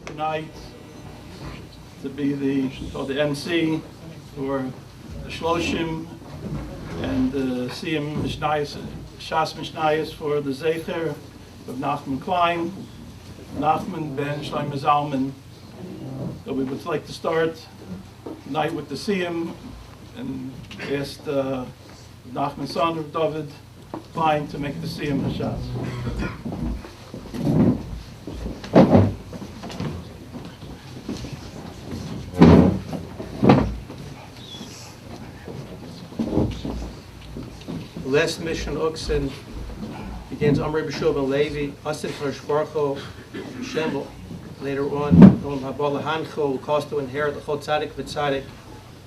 Tonight to be the MC for the Sheloshim and the Siyam Mishnayos, Shas Mishnayos for the Zecher of Nachman Klein, Nachman ben Shlomo Zalman. So we would like to start tonight with the Siyam and ask Nachman son of David Klein to make the Siyam Hashas. The last mission Uksin begins Rabbi ben Levi, Asin Baruch Shem. Later on, Habal Hancho caused to inherit the Chol Tzadik v'Tzadik,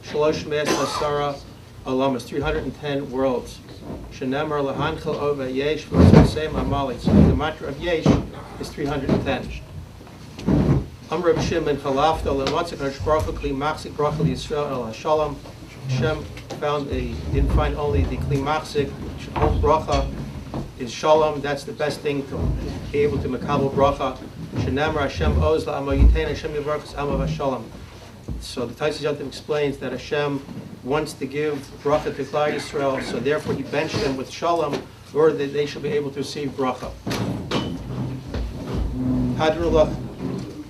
Sheloshim Asara Alamas, 310 worlds. Shenemar Lahanchel Ova Yesh v'Sem Amalik. So the matter of Yesh is 310. Rabbi Shimon Chalafta Lematzik Hashbaruch Kli Machzik Brachel Yisrael El Hashalom. Hashem didn't find only the Kli Machzik, whole bracha is Shalom. That's the best thing to be able to makabel bracha. Shenamar Hashem Oz LaAmo Yitain Hashem Yivarchus Amav HaShalom. So the Taisus Yontif explains that Hashem wants to give bracha to Klal Yisrael, so therefore He benched them with Shalom, in order that they should be able to receive bracha. Hadrulach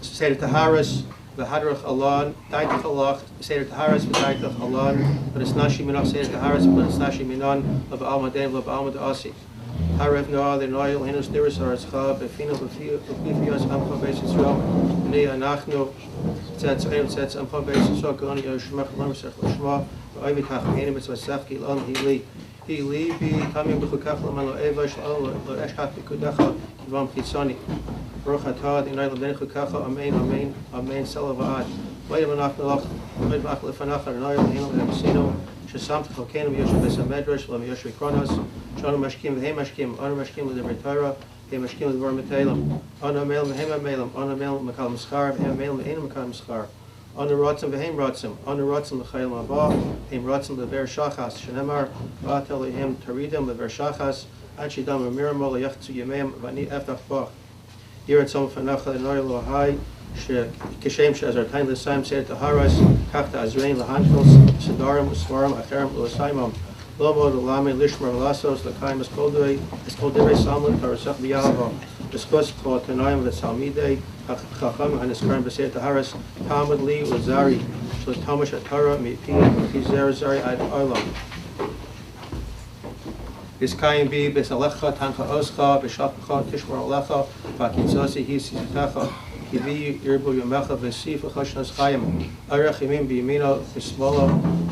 Seder Taharas V'Hadrach Alon Daitach Alach Seder Taharas V'Daitach Alon, but it's Nashi Minach Seder Taharas, but it's Nashi Minon of Almaden of Almad Asi. Harev Noah the Noel Hinus Niris Arzcha Befino Befios Amcha Beis Yisrael Bnei Anachnu Tzedz Eim Tzedz Amcha Beis Yisrael Goni Yoshmach Lam Sech Lishma V'Oivit HaChamenim Mitzvah Sefki L'On Hili Bi Tamim B'Chukach L'Man Lo Eva Sh'Ol Lo Eshchat B'Kudecha Yivam Chitzoni Baruch Atah D'Inai L'Bnei Chukacha Amen Amen Amen Sela V'Ad V'Oivit Anachnu Lach V'Oivit V'Ach L'Fanach L'Noel L'Hinel L'Emsino Shesamt Chokeinu V'Yoshev Beis HaMedrash V'Lam Yoshev Kronos Shonu Mashkim V'Hei Mashkim Onu Mashkim L'Divrei Torah V'Hei Mashkim L'Dvar Metelim Onu Amelim V'Hei Amelim Onu Amelim M'Kal M'Schar V'Hei Amelim V'Ein M'Kal M'Schar Onu Rotzim V'Hei Rotzim Onu Rotzim L'Chayil Ma'Ba V'Hei Rotzim L'Ver Shachas Shenemar V'At Elohim Taridim L'Ver Shachas Ad Shidam V'Miramo L'Yachtzu Yemeim V'Ani Eftach Bach Yirat Som F'Nacha L'Noy L'Ohai Kishem She'azar Tain L'Saim Seder Taharas Kachta Azrein L'Hanchos Sedarim L'Svarim Acherim L'Saimam Lomo L'Lame Lishmar L'Asos L'Kaim Eskodrei Salmon Tarasach B'Yalava Discuss Kol Tanayim L'Salmidei Chacham HaNiskarim B'Seder Taharas Talmud Li L'Zari Sh'L'Tamash HaTorah Mi'Pi Zer Zari Ad Olam Biskayim Bi B'Salecha Tancha Oscha B'Shapcha Tishmar Alecha V'Akitzosi Hisitacha Kivi Yirbu Yomecha V'Sif V'Choshnas Chayim Arach Yimim B'Yimino V'Smola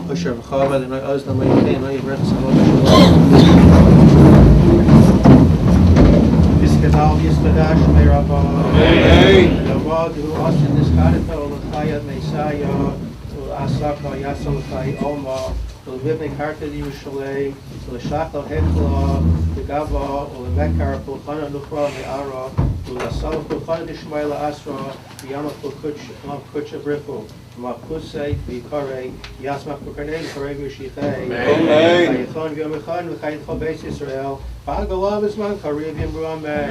Osher V'Chava L'Noi Ozna Mayitei L'Noi Yivrech Salot V'Skedal Yisbadash Me'Rabba V'Avad Hu Asin Niskadeta L'Chaya Me'Saya V'Asaka Yasam L'Chai Oma V'Levivnei Karta Yerushalei V'Leshachal Hechla V'Gava V'Lemekar V'Chana Nuchra Me'ara V'Lasal V'Chana Dishmael Asra V'Yamach V'Kuch Abrichu V'Makusei V'Yikarei Yasmach V'Karnei V'Karei V'Shichei V'Yichon V'Yomechon V'Chayitchol Beis Yisrael V'Agalam Isman Karei V'Yimru Amen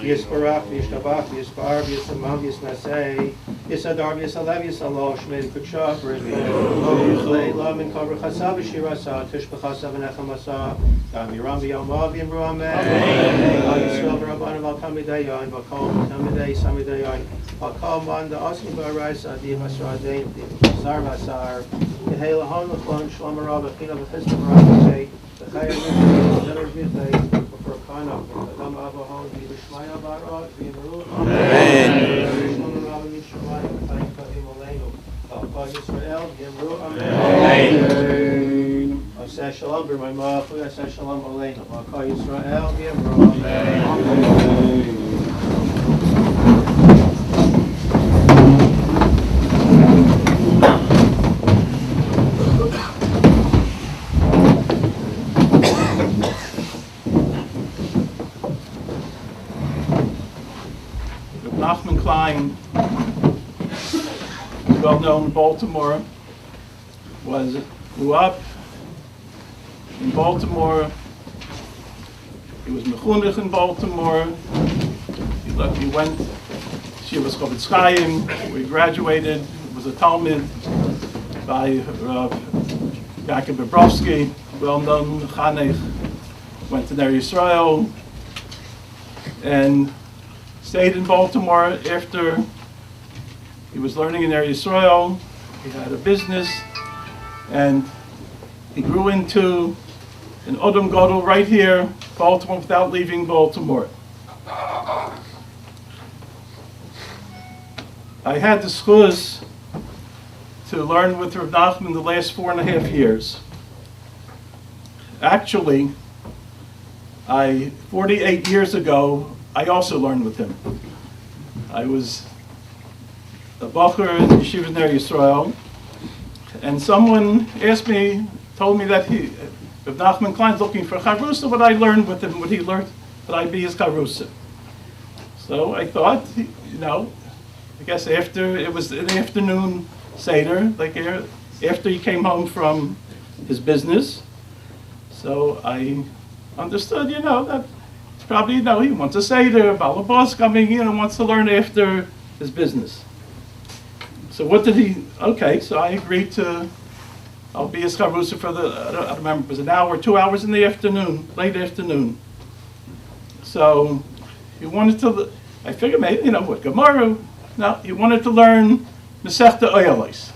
Yisparach, Yishtabach, Yispar, Yisamam, Yisnasei, Yisadar, Yisalev, Yisalosh, Shmei Kutshav, Rivi, Chlei, Lamin, Kavra Chasav, Shirasa, Tishbachasa, Venechamasa, Damiram, V'Yamav, Yimru Amen, Yisrael, Rabban, Valkamidayan, Valkal, Tamiday, Samidayan, Valkal, Manda, Osni, Varaisa, Div, Asradain, Sar, Vasar, Yehela, Hon, Lachlon, Shlomarab, Achina, V'Chistam, Rabbi, V'Chayim, V'Chayim, Kana, Adam Avahon, V'Yishmaya Barot, V'Yimru, Amen. V'Yishmonu Rabbi Yishamayim, V'Chayim Kavim Aleinu, V'Chayim Yisrael, V'Yimru, Amen. Aseh Shalom, B'Rmai Ma'achu, Aseh Shalom Aleinu, V'Chayim Yisrael, V'Yimru, Amen. Nachman Klein, well known in Baltimore, grew up in Baltimore He was mechunich in Baltimore. He went Shivas Chavetz Chaim, where he graduated. He was a Talmud by Yaakov Bobrovsky, well-known Chanech. Went to Ner Yisrael and stayed in Baltimore after he was learning in Ner Yisrael. He had a business, and he grew into an Odom Gadol right here, Baltimore, without leaving Baltimore. I had the schus to learn with Rav Nachman the last 4.5 years. Actually, 48 years ago, I also learned with him. I was a bacher in Yeshiva Ner Yisrael, and someone told me that Rav Nachman Klein's looking for chavrusa. What I learned with him, what he learned, that I'd be his chavrusa. So I thought, I guess after it was an afternoon seder, like after he came home from his business. So I understood, that probably, he wants a seder, balabas coming, wants to learn after his business. So what did he? Okay, so I agreed I'll be his chavrusa for I don't remember, it was an hour, 2 hours in the afternoon, late afternoon. So he wanted to, I figured maybe, what, Gemara? No, he wanted to learn Masechta Oyalos.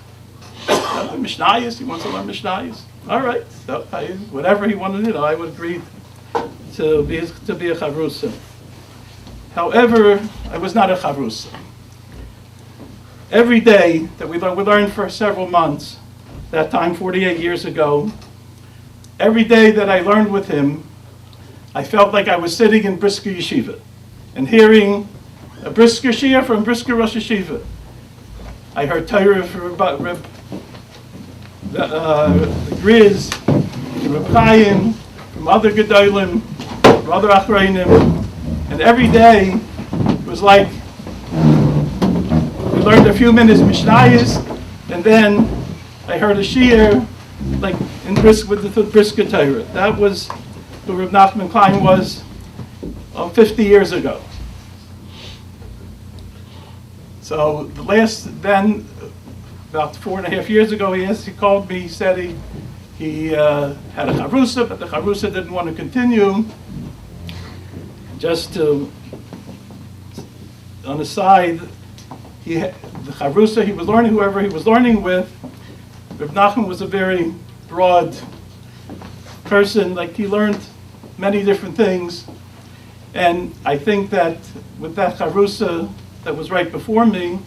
Mishnayos, he wants to learn Mishnayos. All right, so whatever he wanted, I would agree to be a chavrusa. However, I was not a chavrusa. Every day that we learned for several months, that time 48 years ago, every day that I learned with him, I felt like I was sitting in Brisker Yeshiva and hearing a Brisker Shia from Brisker Rosh Yeshiva. I heard Torah from the Griz, from Reb Chaim, from other Gedolim, from other Achreinim, and every day it was like we learned a few minutes Mishnayos, and then I heard a shiur like in with the Brisker Torah. That was who Reb Nachman Klein was 50 years ago. So about 4.5 years ago, he called me. He said he had a chavrusa, but the chavrusa didn't want to continue. Just on the side, the chavrusa he was learning, whoever he was learning with, Reb Nachman was a very broad person. Like, he learned many different things, and I think that with that chavrusa that was right before me,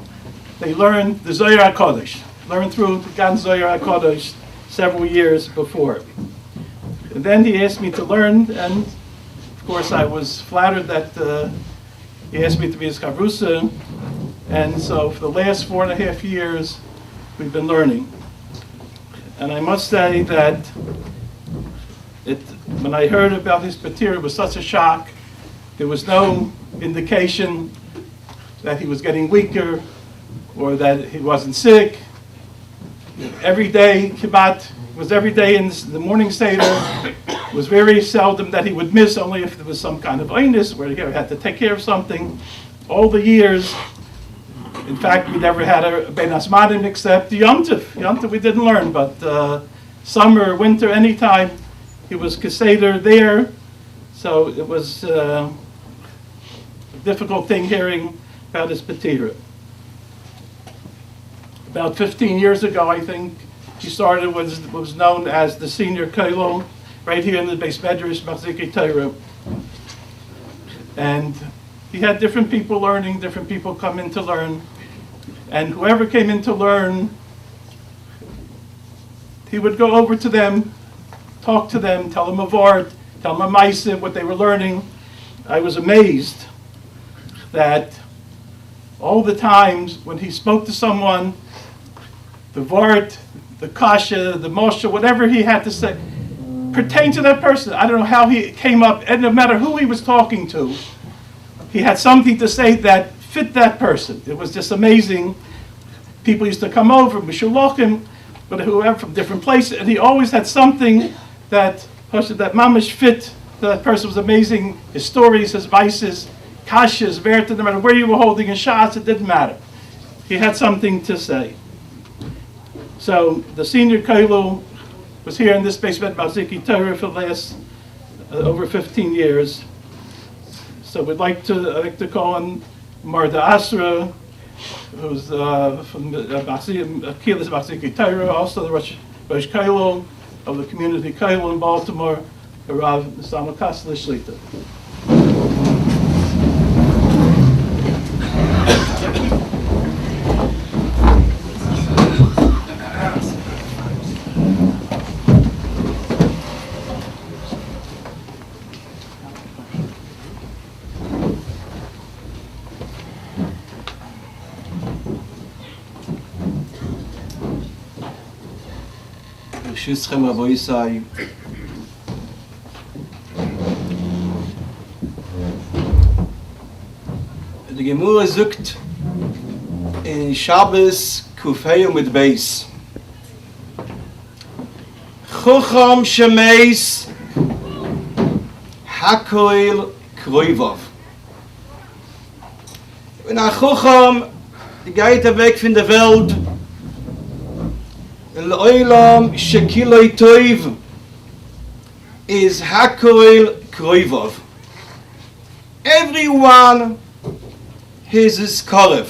they learned the Zohar HaKadosh, learned through the Gan Zohar HaKadosh several years before. And then he asked me to learn, and of course I was flattered that he asked me to be his chavrusa, and so for the last 4.5 years we've been learning. And I must say that when I heard about his patir, it was such a shock. There was no indication that he was getting weaker or that he wasn't sick. Every day, Kibat was every day in the morning Seder. It was very seldom that he would miss, only if there was some kind of illness where he had to take care of something. All the years, in fact, we never had a Ben Asmadim except the Yom Tov. Yom Tov we didn't learn, but summer, winter, anytime, he was Keseder there. So it was a difficult thing hearing about his patira. About 15 years ago, I think, he started what was known as the senior kollel, right here in the Beis Medrash, Machzikei Torah. And he had different people learning, different people come in to learn. And whoever came in to learn, he would go over to them, talk to them, tell them a vart, tell them a ma'aseh, what they were learning. I was amazed that all the times when he spoke to someone, the vart, the kasha, the moshe, whatever he had to say, pertained to that person. I don't know how he came up, and no matter who he was talking to, he had something to say that fit that person. It was just amazing. People used to come over, Sheloshim, but whoever from different places, and he always had something that mamish fit that person was amazing. His stories, his vices, kashas, verta, no matter where you were holding his shots, it didn't matter. He had something to say. So the senior Kailu was here in this basement, Balziki Torah, for the last over 15 years. So I'd like to call on Marda Asra, who's from Akilas Balziki Torah, also the Rosh Kailu of the community Kailu in Baltimore, Rav Nisama Kasla Shlita. Shuschem Rabbi. Die Gemurre sucht in Shabbos Kufei mit Beis. Chocham Shemeis Hakoil Kroivov. Wenn ein Chocham geht weg von der Welt, L'olam shekiloi toiv is hakoil kroivov. Everyone has his korev.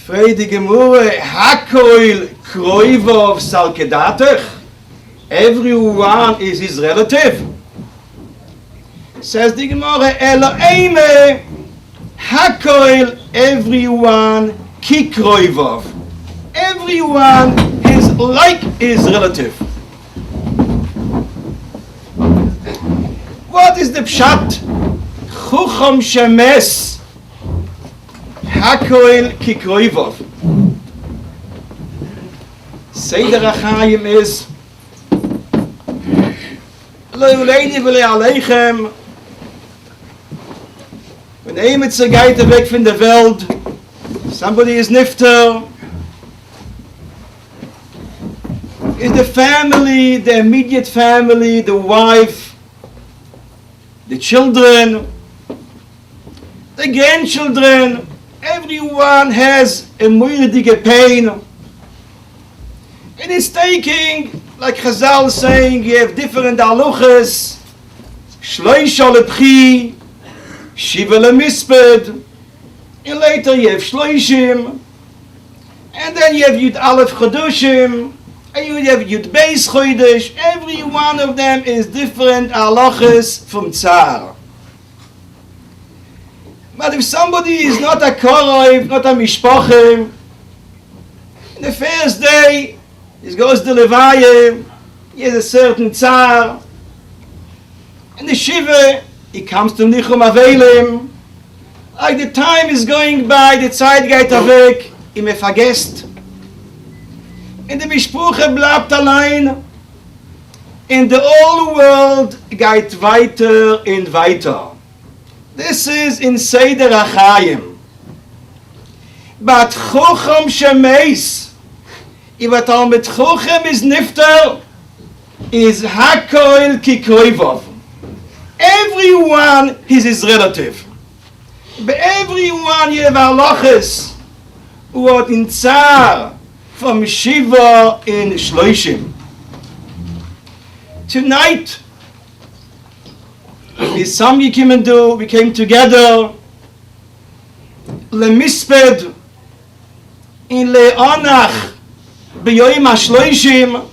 Freude gemure hakoil kroivov salkedatech. Everyone is his relative. Says the gemure Eloime hakoil everyone ki kroivov. Everyone is like his relative. What is the pshat? Chucham shemes hakoil kikroivov. Seder achayim is lo yuleini v'le aleichem. When Emetze geht weg von der Welt, somebody is nifter, is the family, the immediate family, the wife, the children, the grandchildren, everyone has a moirdige pain. And it's taking, like Chazal saying, you have different haluchas, shloisha lebchi, shiva lemisped, and later you have shloishim, and then you have Yud Aleph Chodushim, and you have Yud Beis Chodesh. Every one of them is different halachas from Tzar. But if somebody is not a Korov, not a Mishpachim, in the first day, he goes to Levayim, he has a certain Tzar, and the Shiva, he comes to Nichum Avelim, like the time is going by, the Zeit geht weg, he me vergesst, and the Mishpuche bleibt allein, and the whole world geht weiter and weiter. This is in Seder Achayim. But Chocham Shemeis, if at all mit Chocham is nifter, is Hakoil Kikroivov. Everyone is his relative. But everyone you have halachas, what in Tsar, from Shiva in Sheloshim. Tonight, is some you came and do, we came together, lemisped, in leonach, beyoim ha-shloishim,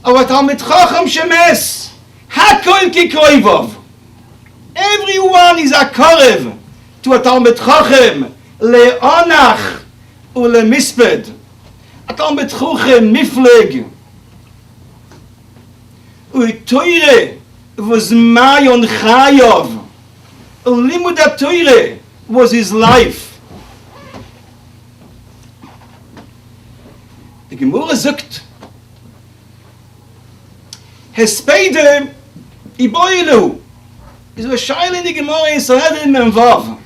aber talmid chacham shemes, hakol kikroivov. Everyone is a korev to a talmid chacham, leonach, ulemisped. A talmid chacham mifleg, u'toire, was Mayon Chayov. Limud HaTorah was his life. The Gemara sagt, Hespede Iboilu is a shail in the Gemara in Sanhedrin Memvav.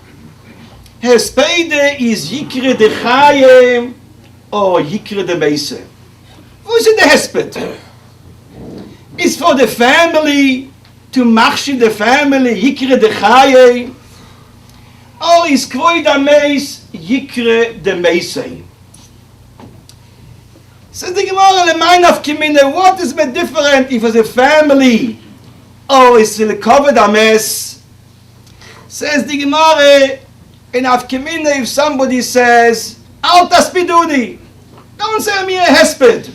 Hespede is Yikre de Chayim or Yikre de Meise. Who is in the Hesped? is for the family, to machshiv the family, yikre de chaye, or is kvoi da meis, yikre de meisei. Says the Gemara, le mein of kimine, what is the different if it's a family, or is it covered a mess? Says the Gemara, in Afkemina, if somebody says, Al taspiduni, don't say me a hesped.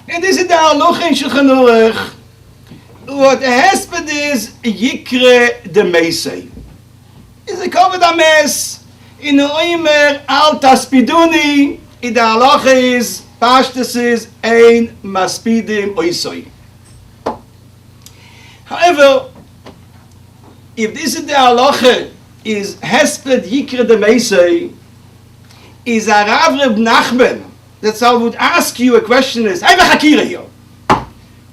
And this is the halacha in Shulchan Aruch. What a hesped is, yikre de meisei. Is a covered a mess. In the oimer, Al taspiduni, in the halacha is, pashtus is, ein maspidim oisoi. However, if this is the halacha, is hesped yikre de meisei, is a Rav Reb Nachman, that's how I would ask you a question is, I have a hakira here.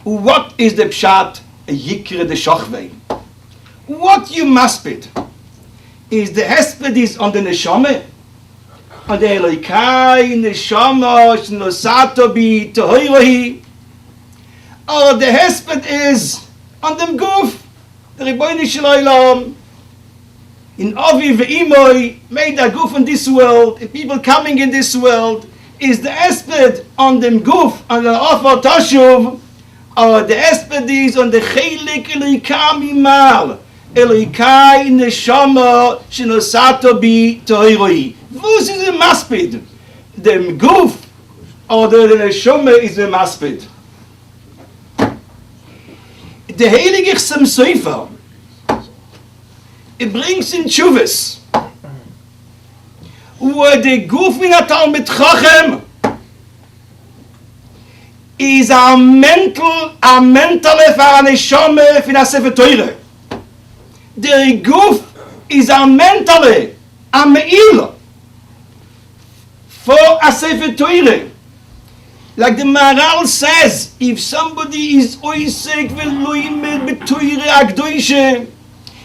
What is the pshat yikre de shochvei? What you must be? Is the hesped is on the neshama? On the Elokai, neshama, shnosato bi tohirohi? Or the hesped is on them goof, the Ribono Shel Olam, in Avi ve'imoi, made a goof in this world, and people coming in this world, is the hesped on them goof, on the offer tashuv, or the hesped is on the chelik Elokai mimal, Elokai neshama shenosato bi toiroi. Who's is the maspid? The goof, or the neshama is the maspid? The heilige Chassam Sofer, it brings in Tshuvas, where the goof in a Talmid Chacham is a mental for a neshama in a Sefer Torah. The goof is a mental, a meil for a Sefer Torah. Like the Maharal says, if somebody is oisek ve'loimed b'Torah HaKadoshah,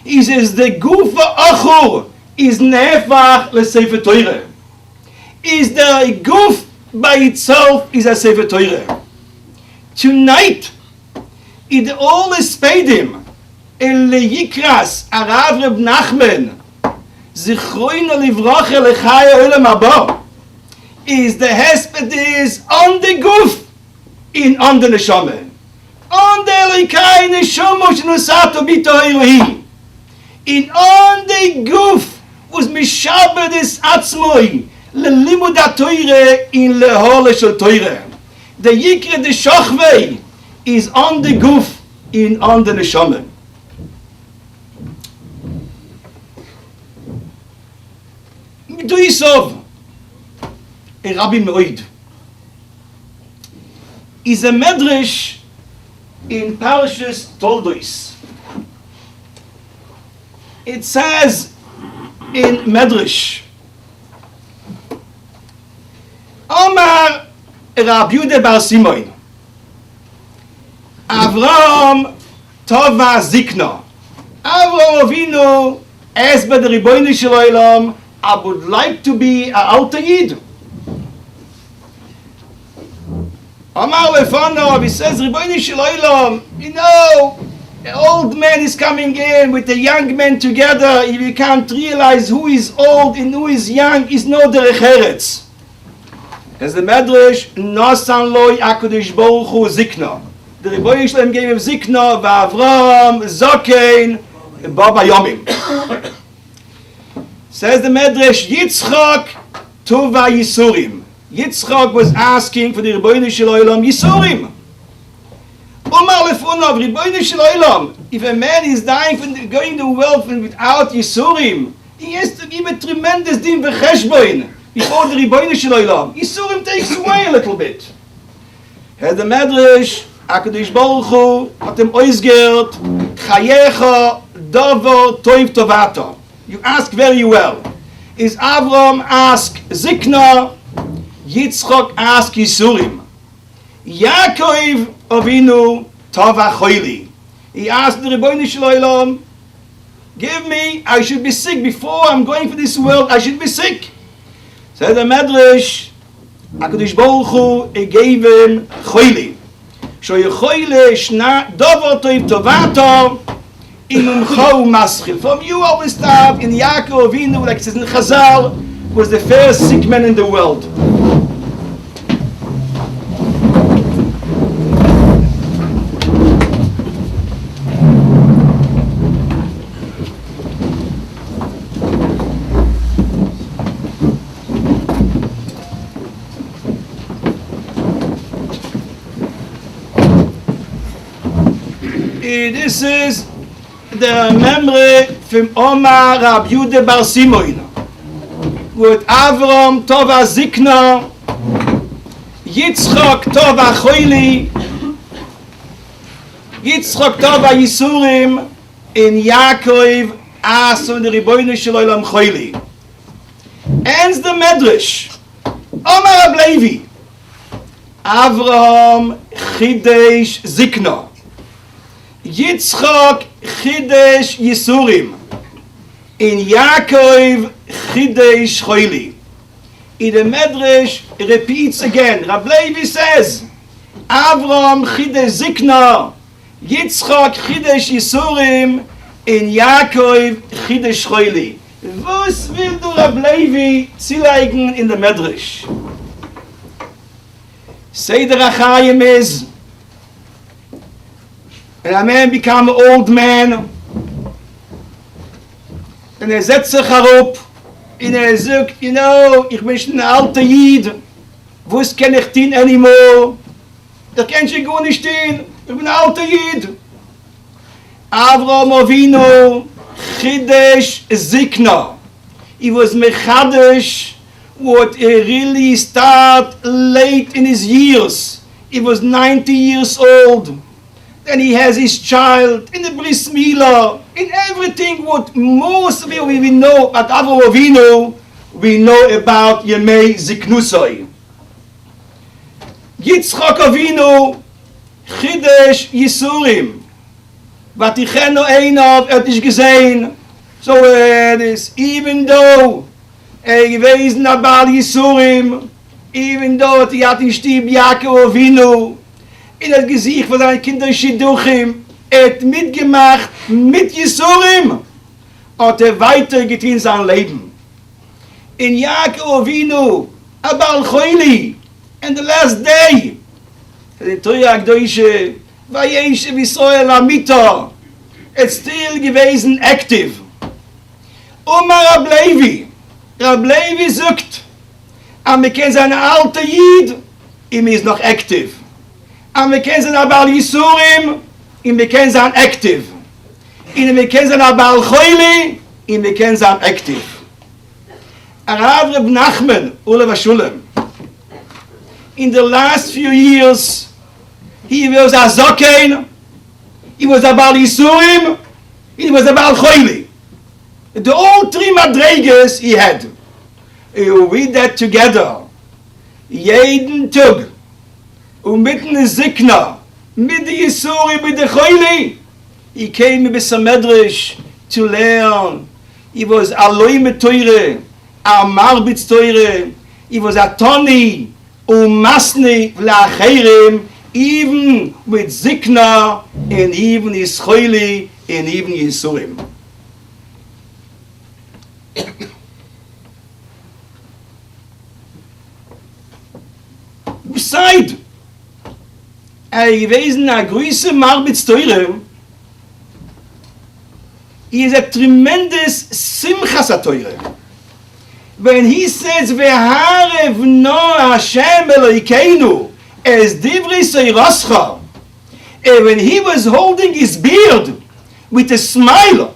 he says the gufa achur is nefach leSefer Torah. Is the guf by itself is a Sefer Torah. Tonight, it all is paid him. El yikras Rav Reb Nachman, zichroino livrocha lechaya olam haba, is the hesped is on the guf, on the neshama, on the Elokai neshama shenosato bi tohirohi. In on the guf was mishabedes atzmoi lelimud ha-Torah in lehole shel Torah. The yikre de shochvei is on the guf on the neshama. Do Yisov, a Rabbi Me'oid, is a medrash in Parashas Toldos. It says in Medrash, Omar Rabbi Yehuda bar Simon, Avram Tova Zikna, Avram Avinu asked by the Ribono Shel Olam, I would like to be an Alter Yid. Omar Lefanov, he says, Ribono Shel Olam, you know, the old man is coming in with the young man together. If you can't realize who is old and who is young, is no derech eretz. As the Medrash, Nosan loy HaKadosh Baruch Hu Zikna. The Ribono Shel Olam gave him Zikna, V'Avram, Zokein, Baba Yomim. Says the Medrash, Yitzchak Tova Yisurim. Yitzchak was asking for the Ribono Shel Olam Yisurim. Omar lefunov, Ribono Shel Olam, if a man is dying from going to wealth and without Yisurim, he has to give a tremendous din v'cheshboin before the Ribono Shel Olam. Yisurim takes away a little bit. Had the Medrash, HaKadosh Baruch Hu, hat him oizgert, chayecha, dover, toiv tovato. You ask very well. Is Avram ask Zikna, Yitzchak ask Yisurim. Yaakov Avinu Tova Choili. He asked the Ribono Shel Olam, give me, I should be sick before I'm going for this world, I should be sick. Said the Medrash, HaKadosh Baruch Hu, he gave him Choili. shoyechoyle shna dover toiv tovato in chou maschil. From you always start in Yaakov Avinu, like it says in Chazal, was the first sick man in the world. This is the memory from Omar Rabbi Yehuda Bar Simon. With Avram Tova Zikna, Yitzchak Tova Choili, Yitzchak Tova Yisurim, in Yaakov Ason the Ribono Shel Olam Choili. Ends the Medrash. Omar Rab Levi, Avram Chidesh Zikna, Yitzchak Chidesh Yisurim, in Yaakov Chidesh Choili. In the Medrash it repeats again. Rab Levi says, Avram Chidesh Zikna, Yitzchak Chidesh Yisurim, in Yaakov Chidesh Choili. Was will du Rab Levi zileigen in the Medrash? Seder HaChaim is, and a man become an old man, and setzt sich herab, und sagt, you know, ich bin schon ein alter Jid, was kann ich tun anymore? Ich kann schon gar nicht tun, ich bin ein alter Jid. Avram Avinu, Chidesh Zikna. He was Mechadesh, what he really started late in his years. He was 90 years old. Then he has his child in the bris milah, in everything what most of we know about Avram Avinu, we know about Yemei Ziknusoi. Yitzchak Avinu, Chidesh Yisurim. Vatichenu Einav, nicht gesehen. So it is, even though gewesen Abal Yisurim, even though he hat in Stieb Yaakov Avinu, in das Gesicht von seinen Kindern Shidduchim, hat mitgemacht mit Yisurim, hat weitergetrieben sein Leben. In Yaakov Avinu, Abal Choili, and the last day, the Torah Akdoishe, Vayeshev Yisrael Amita, it's still gewesen active. Omar Rab Levi sagt, am wir kennen seine alte Yid, ihm ist noch active. Am wir kennen seine Abal Yisurim, ihm wir kennen sein active. Ihm wir kennen seine Abal Choili, ihm wir kennen sein active. Arav Reb Nachman, Ule Vashulam, in the last few years, he was a Zokein, he was Abal Yisurim, he was Abal Choili. The all three madregas he had. You read that together. Jeden Tag. Und mitten in Zikna, mit the Yisurim, mit the Choili, he came with some medrash to learn. He was Aloi mit Teure, a Marbitz Teure, he was a Toni, Masni, Vlacherim, even with Zikna, and even his Choili, and even Yisurim. Beside, gewesen a größe Marbitz Teure, he is a tremendous Simchas Teure. When he says, Ve'harev no Hashem Elokeinu, as Divrei Seiroscha, and when he was holding his beard with a smile,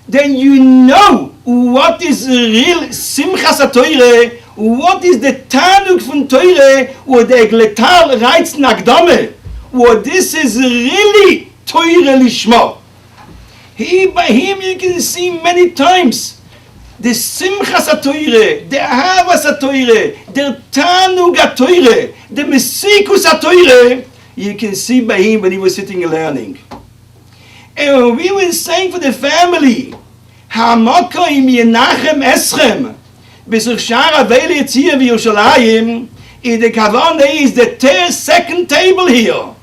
then you know what is real Simchas HaTorah, what is the Tanuk von Torah, what the Egletal writes Nagdame, what this is really Torah Lishma. By him you can see many times the Simchas HaTorah, the Ahavas HaTorah, the Tanug HaTorah, the Mesikus HaTorah, you can see by him when he was sitting and learning. And when we were saying for the family, Hamokoim Yenachem Eschem, B'such Shara Vele Yitzir V'Yerushalayim, in the Kavanah is the second table here.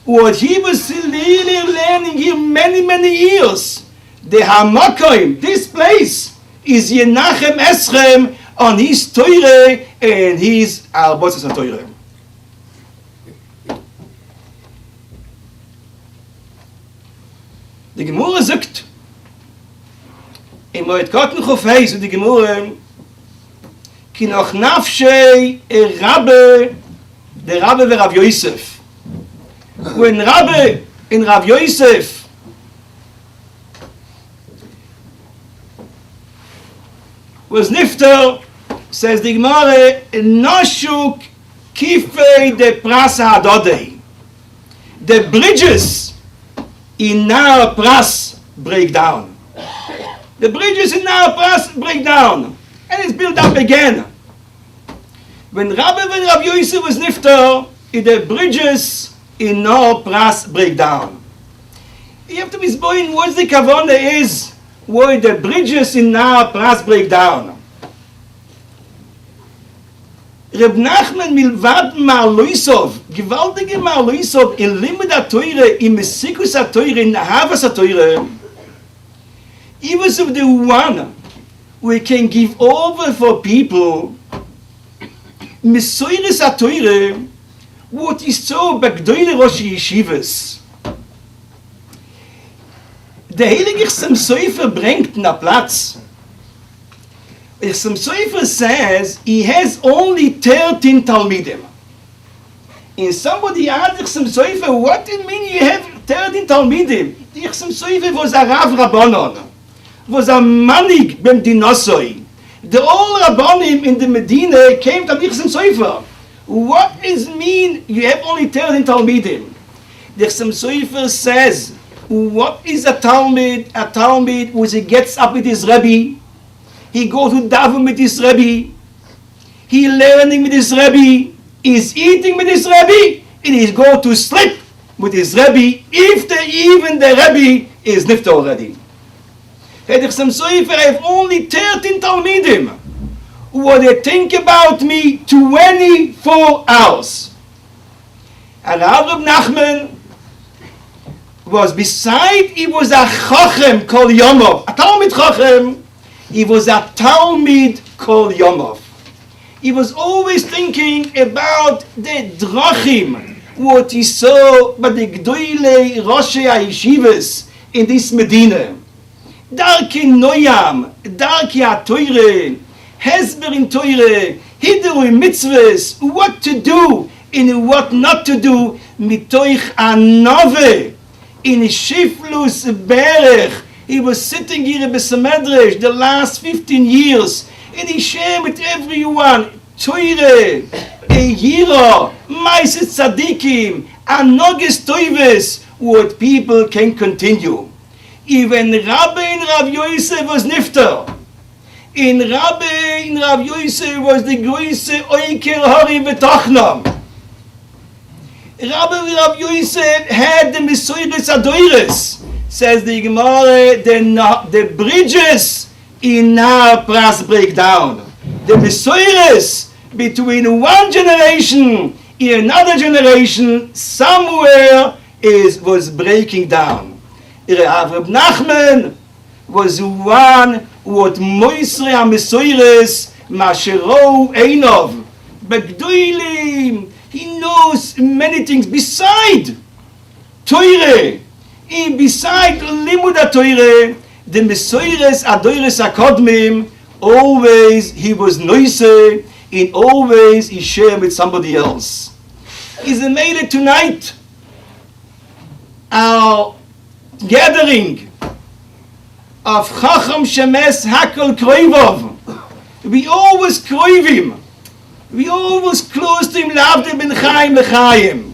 what he was really learning here many years. The Hamakoim, this place, is Yenachem Eschem on his Torah and his Arbosas Torah. Die Gemurre sagt, in Moed Kotten Chofeis und die Gemurre, ki noch nafshei Rabbi, der Rabbi ve Rav Yosef. When Rabbi in Rav Yosef was nifter, says the Gemara, noshuk kifei de prasa hadodei. The bridges in Nahar Pras break down. The bridges in Nahar Pras break down. And it's built up again. When Rabbi and Rav Yosef was nifter, the bridges in Nahar Pras break down. You have to be spoiling what the kavanah is, why the bridges in Nahar Pras break down. Reb Nachman milvad Marloisov, gewaltige Marloisov in Limud HaTorah, in Mesikus HaTorah, in Ahavas HaTorah, he was of the one we can give over for people Mesoires HaTorah, what is so Bagdoyle Rosh Yeshivas. Der Heilige Chassam Sofer bringt na Platz. Chassam Sofer says he has only 13 Talmidim. And somebody asked Chassam Sofer, what do you mean you have 13 Talmidim? Chassam Sofer was a Rav Rabbanon, was a Manig Bem Dinosoi. The all Rabbanim in the Medina came to Chassam Sofer. What does it mean you have only 13 Talmidim? The Chassam Sofer says, what is a Talmud? A Talmud was he gets up with his Rabbi, he goes to daven with his Rabbi, he learning with his Rabbi, he's eating with his Rabbi, and he go to sleep with his Rabbi, if even the Rabbi is nifter already. The Chassam Sofer, I have only 13 Talmidim. What they think about me 24 hours. And Reb Nachman was beside, he was a Chochem Kol Yomov, a Talmid Chochem, he was a Talmid Kol Yomov. He was always thinking about the Drachim, what he saw by the Gdoile Roshei HaYeshivas in this Medina. Darki Noyam, Darki HaTorah, Hesber in Torah, Hidu in Mitzvahs, what to do and what not to do, Mitoich Anove, in Shiflus Berech. He was sitting here in Besamedresh the last 15 years, and he shared with everyone, Torah, Eira, Maiset Tzadikim, Anoges Toives, what people can continue. Even Rabbi and Rav Yosef was nifter. In Rav Yosef was the Groise Oiker Hori V'Tochnam. Rav Yosef had the Mesoires Adoires. Says the Gemara, the bridges in Nahar Pras break down. The Mesoires between one generation and another generation somewhere was breaking down. Reb Nachman was one what Moisre HaMesoires Masherou Einov Begdoilim. He knows many things beside Torah. And beside Limud HaTorah, the Mesoires Adoires HaKodmim, always he was noisy, and always he shared with somebody else. Is it made it tonight? Our gathering of Chacham Shemes Hakol Kroivov. We always Kroivim. We always close to him, Lavde Ben Chaim Lechaim.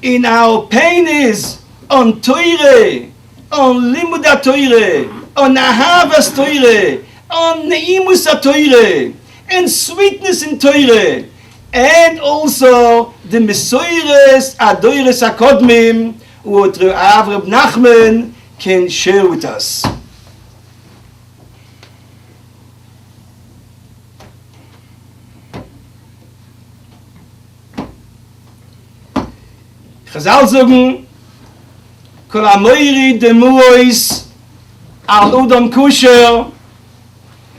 In our pain is on Torah, on Limud HaTorah, on Ahavas Torah, on Neimus HaTorah, and sweetness in Torah, and also the Mesoires Adoires HaKodmim, what Reb Nachman can share with us. Chazal sagen, Kol amoiri demuois al udom kusher,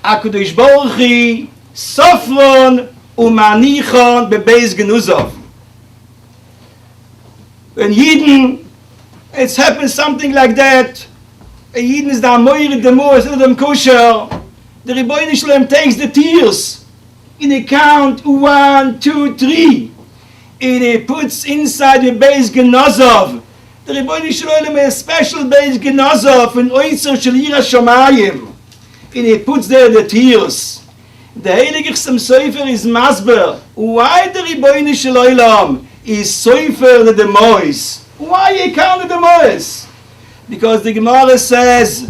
HaKadosh Baruch Hu sofron umanichon bebeis genuzov. When Yidden, it's happened something like that, a Yidden is the amoiri demuois al udom kusher, the Rebbeinu Shalom takes the tears in a count 1, 2, 3. And he puts inside the base genozov. The Rebbeinu Shalom has a special base genozov in Oitzer Shel Yira Shomayim. And he puts there the tears. The Heilige Sofer is Masber. Why the Rebbeinu Shalom is Sofer the Demois? Why he count the Demois? Because the Gemara says,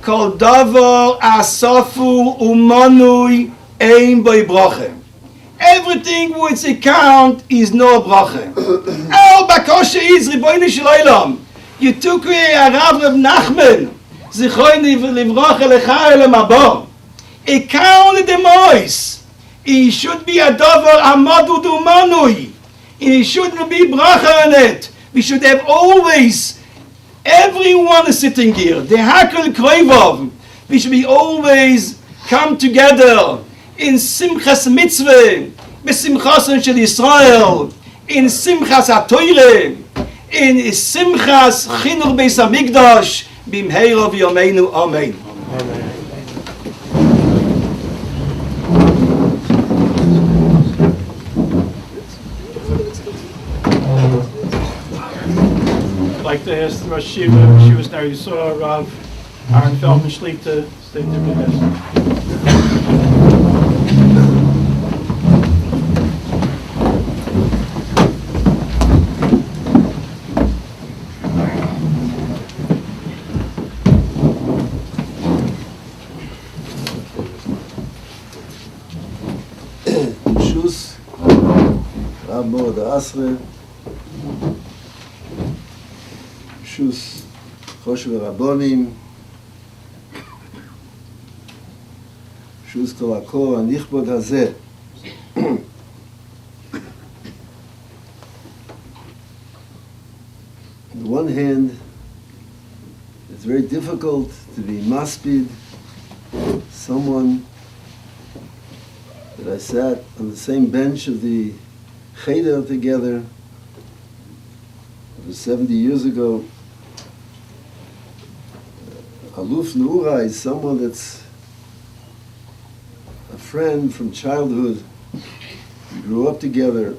Kol davar asofu umanui ein boi bracha. Everything which a count is no bracha. El bakoshe is Rebbeinu Shalom. You took away a Rav Nachman. Zichroini livrocha lecha elam haba. A count the mois. It should be a davar amadu umanui. It shouldn't be bracha in it. We should have always. Everyone is sitting here. The Hakel Kroivov. We should be always come together in Simchas Mitzvah, Besimchas Shel Yisrael, in Simchas HaTorah, in Simchas Chinuch Beis HaMikdash, Bimheira v'Yomeinu. Amen. I'd like to ask the Rosh Yeshiva, she was there, you saw Rav Aaron Feldman Shlita, stay there with us. Shus, Rab Mod Asre, Shus, Choshev Rabbonim, Shus Kol HaKor HaNichbod Hazeh. On the one hand, it's very difficult to be maspid, someone that I sat on the same bench of the Cheder together. It was 70 years ago. Aluf Neura is someone that's a friend from childhood. We grew up together.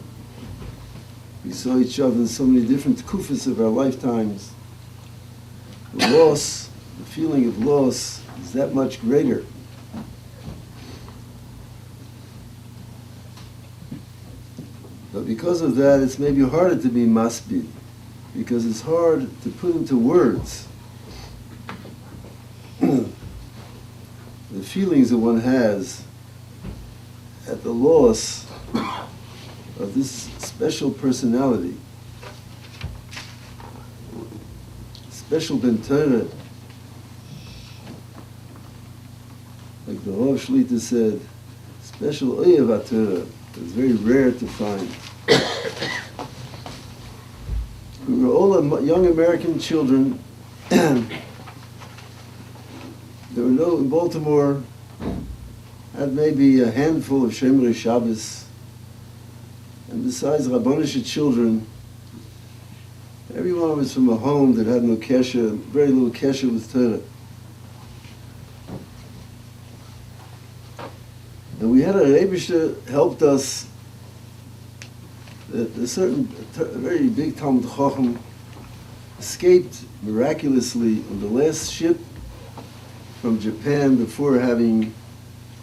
We saw each other in so many different kufas of our lifetimes. The loss, the feeling of loss is that much greater. But because of that, it's maybe harder to be maspid, because it's hard to put into words the feelings that one has at the loss of this special personality, special Ben Torah. Like the Rav Shlita said, special Oyev HaTorah. It's very rare to find. We were all young American children. There were no, in Baltimore, had maybe a handful of Shemrei Shabbos. And besides Rabbanish children, everyone was from a home that had no kesher, very little kesher with Torah. And we had a Rebbe helped us. A certain, very big Talmud Chacham escaped miraculously on the last ship from Japan before having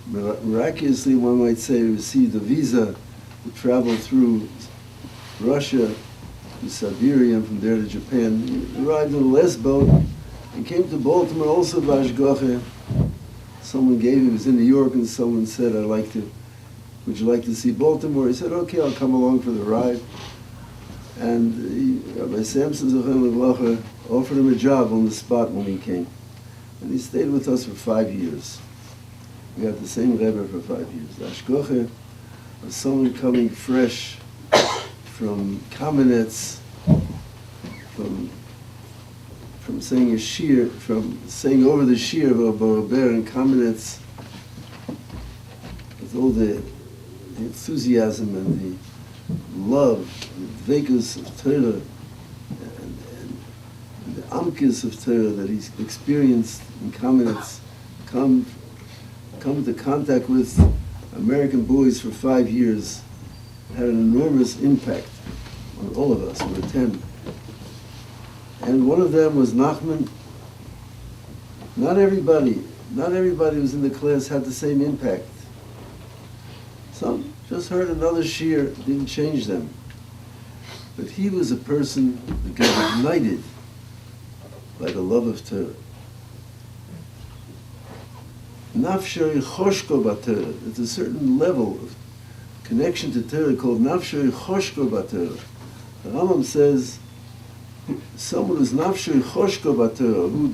miraculously, one might say, received a visa to travel through Russia to Siberia and from there to Japan. He arrived on the last boat and came to Baltimore also by Ashgacha. Someone gave him, he was in New York, and someone said, would you like to see Baltimore? He said, okay, I'll come along for the ride. And Rabbi Samson Zochem Levlacha offered him a job on the spot when he came. And he stayed with us for 5 years. We had the same Rebbe for 5 years. The Ashgacha was someone coming fresh from Kamenetz, from saying a shir, from saying over the shir of Ber and Kamenetz, with all the enthusiasm and the love, and the dvekus of Torah, and the amkis of Torah that he's experienced in Kamenetz, come into contact with American boys for 5 years, had an enormous impact on all of us who were 10. And one of them was Nachman. Not everybody who was in the class had the same impact. Some just heard another shir, didn't change them. But he was a person that got ignited by the love of Torah. Nafshari choshko b'Torah. There's a certain level of connection to Torah called nafshari choshko b'Torah. The Rambam says, someone who's nafshari choshko b'Torah, who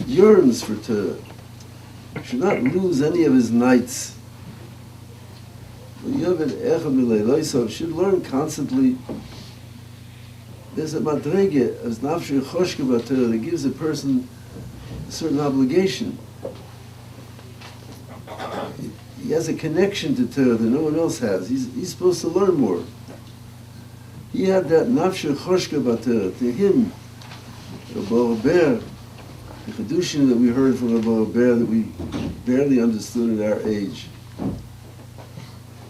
yearns for Torah, should not lose any of his nights. Should learn constantly. There's a madrege as nafshari choshko b'Torah that gives a person a certain obligation. He has a connection to Torah that no one else has. He's supposed to learn more. He had that nafshah choshka b'Torah. To him, Rabbi, the Chedushim that we heard from Rabbi that we barely understood at our age.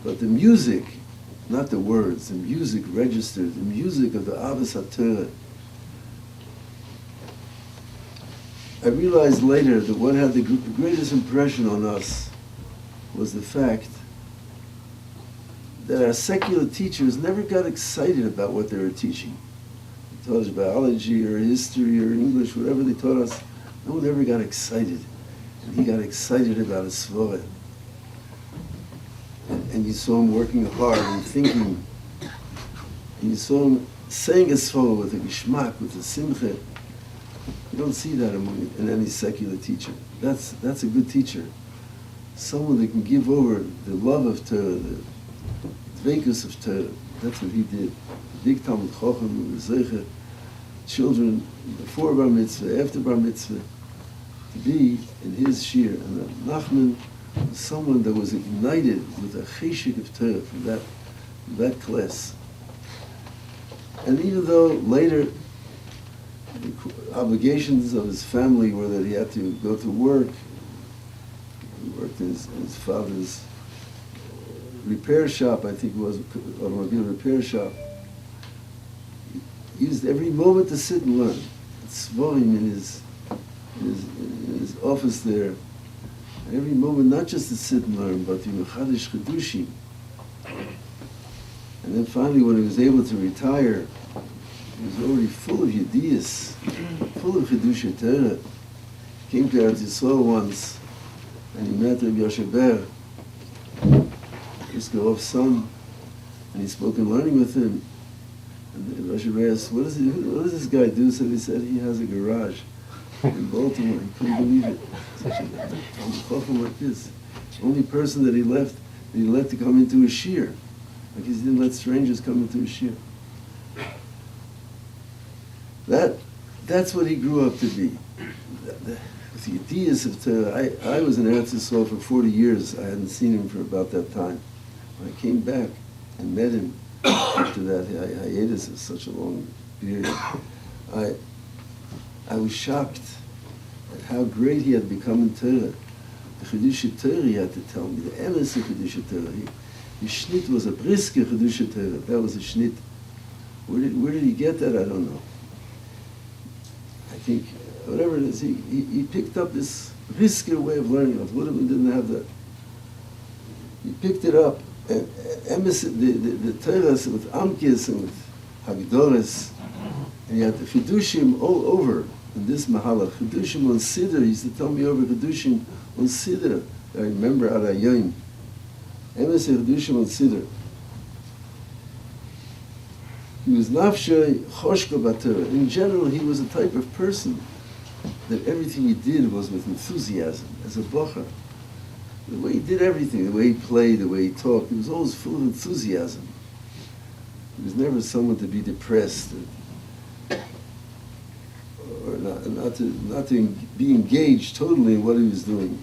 But the music, not the words, the music registered, the music of the Ahavas HaTorah. I realized later that what had the greatest impression on us was the fact that our secular teachers never got excited about what they were teaching. They taught us biology or history or English, whatever they taught us. No one ever got excited. And he got excited about his svara. And you saw him working hard and thinking. And you saw him saying a svara with a geshmak, with a simcha. You don't see that in any secular teacher. That's a good teacher. Someone that can give over the love of Torah, the dvekus of Torah. That's what he did. Big Talmud Chacham, Zeicha, children before Bar Mitzvah, after Bar Mitzvah, to be in his shir. And Nachman was someone that was ignited with a cheshik of Torah from that class. And even though later the obligations of his family were that he had to go to work, he worked in his father's repair shop, I think it was, automobile repair shop. He used every moment to sit and learn. Svarim in his office there. And every moment, not just to sit and learn, but to mechadish chedushim. And then finally, when he was able to retire, he was already full of yediyas, full of chedusha Torah. Came to Eretz Yisrael once, and he met Rabbi Yosheber, his Garov's son, and he spoke in learning with him. And Rabbi Yosheber asked, what does this guy do? So he said, he has a garage in Baltimore. He couldn't believe it. Such a chacham like this. The only person that he let to come into his shir. Like he didn't let strangers come into his shir. That's what he grew up to be. With the ideas of Torah. I was in Eretz Yisrael for 40 years. I hadn't seen him for about that time. When I came back and met him after that hiatus of such a long period, I was shocked at how great he had become in Torah. The Chedusha Torah he had to tell me, the emes of Chedusha Torah. His shnit was a briske Chedusha Torah. That was a shnit. Where did he get that? I don't know. I think, whatever it is, he picked up this brisker way of learning. Ludeman didn't have that. He picked it up. And the Torahs with Amkis and with Hagdoras, and he had the Chedushim all over in this Mahalach. Chedushim on Siddur, he used to tell me over Chedushim on Siddur. I remember at Ayayim. Emes Chedushim on Siddur. He was nafshay choshka b'Torah. In general, he was a type of person that everything he did was with enthusiasm, as a bocher. The way he did everything, the way he played, the way he talked, he was always full of enthusiasm. He was never someone to be depressed or not to be engaged totally in what he was doing.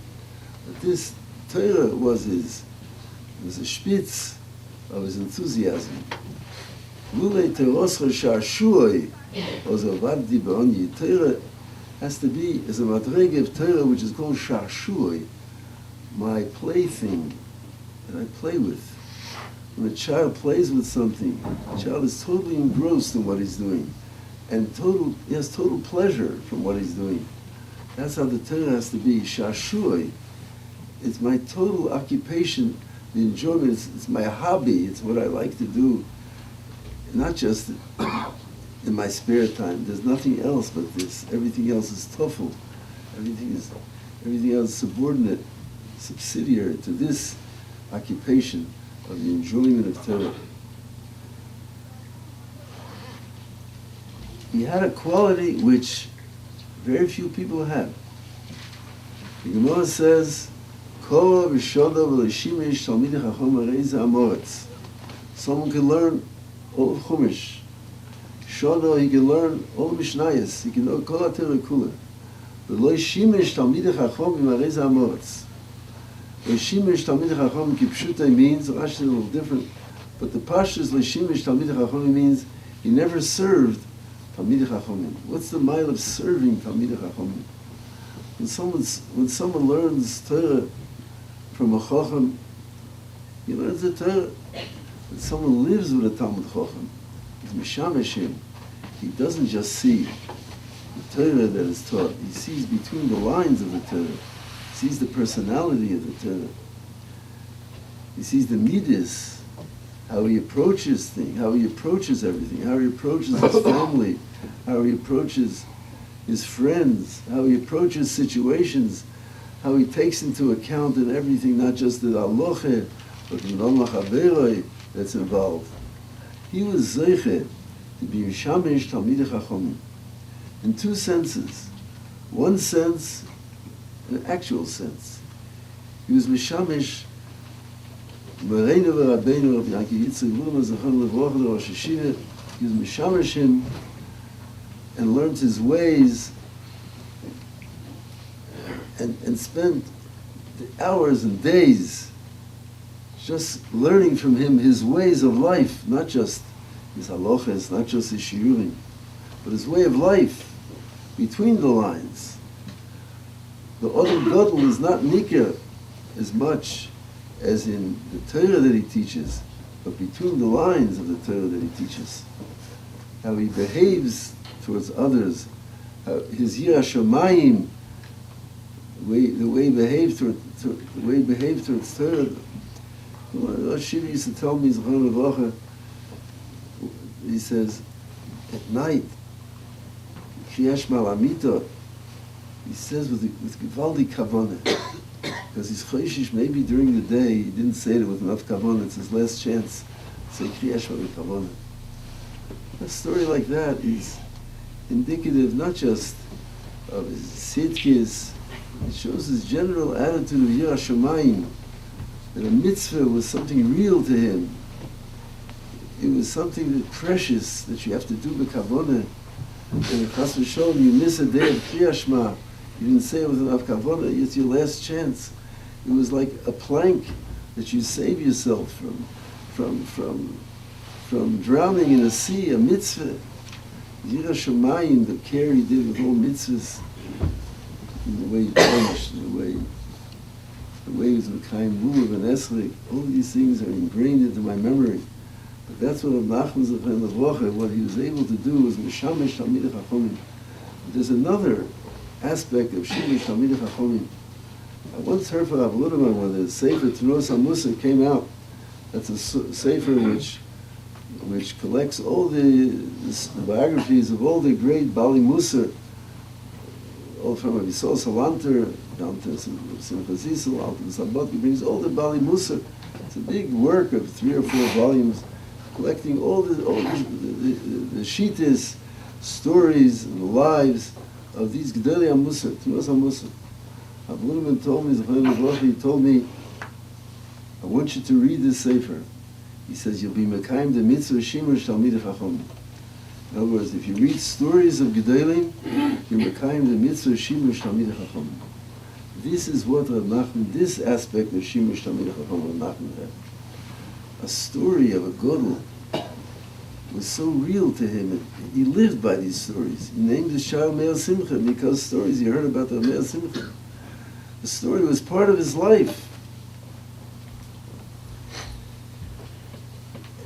But this Torah was a spitz of his enthusiasm. Lulei teroscha sha'shuoi was a vadi ba'onyi. Torah has to be as a madrege of Torah which is called sha'shuoi, my plaything that I play with. When a child plays with something, the child is totally engrossed in what he's doing, and he has total pleasure from what he's doing. That's how the Torah has to be. Sha'shuoi. It's my total occupation, the enjoyment. It's my hobby. It's what I like to do, not just in my spare time. There's nothing else but this. Everything else is tofu. Everything else is subordinate, subsidiary to this occupation of the enjoyment of Torah. He had a quality which very few people have. The Gemara says, "Korah v'shoda v'leshimish talmidei chacham areiza amoretz." Someone can learn all of Chumash. Shoda, he can learn all of Mishnayos. He can know kol haTorah kula. V'lo shimish talmidei chacham areiza amoretz. L'shimish talmidei chacham kipshuta means, Rashi is a little different, but the Pashtus l'shimish talmidei chacham means he never served talmidei chachamim. What's the mile of serving talmidei chachamim? When someone learns Torah from a chacham, he learns the Torah. When someone lives with a Talmud chacham, he's mishamesh him. He doesn't just see the Torah that is taught. He sees between the lines of the Torah. He sees the personality of the Torah. He sees the midas, how he approaches things, how he approaches everything, how he approaches his family, how he approaches his friends, how he approaches situations, how he takes into account in everything, not just the halacha, but the nomach haveroi that's involved. He was zeiche to be mishamish talmidei chachamim in two senses. One sense, an actual sense. He was mishamish Moreinu v'Rabbeinu Rabbi Yankee Yitzchak Luma Zachon Levrocha the Rosh Hashiva. He was mishamish him and learned his ways and spent the hours and days just learning from him his ways of life, not just his halachas, not just his shiurim, but his way of life between the lines. The Odom Gadol is not nikar as much as in the Torah that he teaches, but between the lines of the Torah that he teaches. How he behaves towards others, how his Yirah Shamayim, the way he behaved towards Torah. Rosh Shiva used to tell me, Zechron Levrocha, he says, at night, Kriyash Malamita, he says with Givaldi Kavanah, because he's choishish, maybe during the day he didn't say it with enough kavanah. It's his last chance to say kriyash kavanah. A story like that is indicative not just of his sidkis, it shows his general attitude of Yirah Shamayim, that a mitzvah was something real to him. It was something that precious that you have to do b'kavanah. And if Chas v'Sholom you miss a day of kriyash ma, you didn't say it with enough kavanah, it's your last chance. It was like a plank that you save yourself from drowning in a sea, a mitzvah. Yirah Shamayim, the care he did with all mitzvahs, in the way he punished, the way he was with Chaim Lulav and Esrik, all these things are ingrained into my memory. But that's what Rav Nachman Zechron Levrocha, what he was able to do was Mishamish Talmidei Chachamim. There's another aspect of Shimish Talmidei Chachamim. I once heard from Rav Ludeman when the Sefer Turos HaMusar came out. That's a Sefer which collects all the biographies of all the great Bali Musar, all from Avisol Salanter down to Simcha Zissel, out to the Sabbat. He brings all the Bali Musar. It's a big work of 3 or 4 volumes, collecting all the shittas, stories, and the lives of these Gedolei HaMusar, Turos HaMusar. Rav Ludeman told me, Zechron Levrocha, he told me, I want you to read this Sefer. He says, you'll be Mekayim the mitzvah Shimush Talmidei Chachamim. In other words, if you read stories of Gedolim, you're Mekayim the mitzvah Shimush Talmidei Chacham. This is what Rav Nachman, this aspect of Shimush Talmidei Chacham Rav Nachman had. A story of a Godel was so real to him. He lived by these stories. He named the Shar Meir Simcha because stories he heard about the Meir Simcha. The story was part of his life.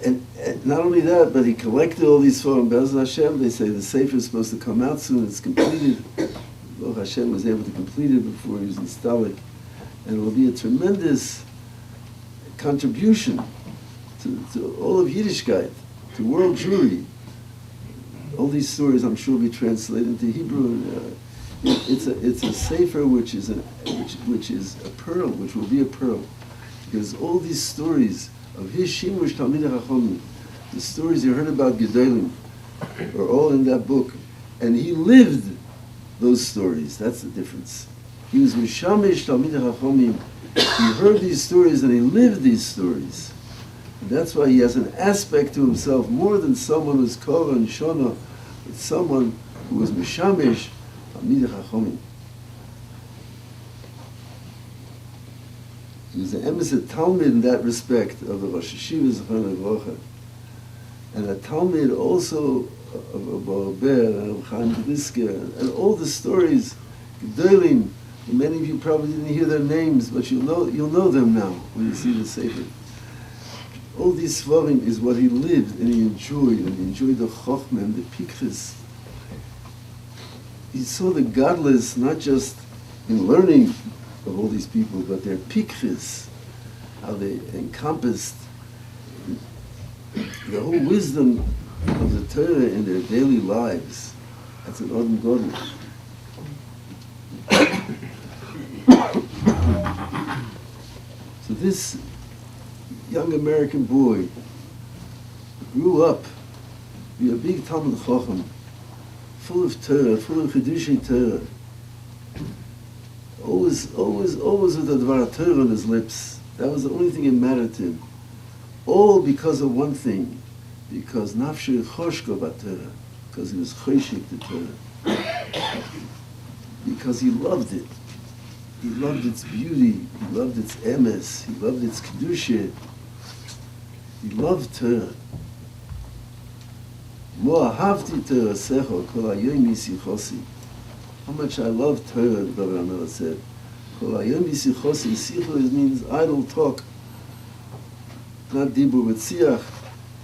And not only that, but he collected all these Sforim. Be'ez Hashem, they say the Sefer is supposed to come out soon. It's completed. Baruch Hashem was able to complete it before he was in Stalik. And it will be a tremendous contribution to all of Yiddishkeit, to world Jewry. All these stories, I'm sure, will be translated into Hebrew. It's a sefer which is a pearl, which will be a pearl, because all these stories of his Shimush Talmidei Chacham, the stories you heard about Gedolim, are all in that book, and he lived those stories. That's the difference. He was Mishamish Talmidei Chachamim. He heard these stories and he lived these stories. And that's why he has an aspect to himself more than someone who's Korah and Shona, but someone who was Mishamish Talmidei Chachamim. He was an emes Talmud in that respect of the Rosh Hashiva Zechron Levracha, and a Talmud also of Ber and of Chaim Kanievsky and all the stories, Gedolim. Many of you probably didn't hear their names, but you'll know them now when you see the Sefer. All these Svarim is what he lived and he enjoyed the Chochmah and the Pikris. He saw the godless not just in learning of all these people, but their Pikris, how they encompassed the whole wisdom of the Torah in their daily lives. That's an Odom Godel. So this young American boy grew up to be a big Talmud Chacham, full of Torah, full of Chiddushei Torah. Always with the Dvar Torah on his lips. That was the only thing that mattered to him. All because of one thing, because Nafshe Choshko B'Torah, because he was Choshik to Torah. Because he loved it. He loved its beauty, he loved its emes, he loved its kedusha. He loved Torah. Mo ahavti Torah secho kol hayom yisichosi. How much I love Torah, the David HaMelech said. Kol hayom yisichosi. Sicho means idle talk, not dibur but siach.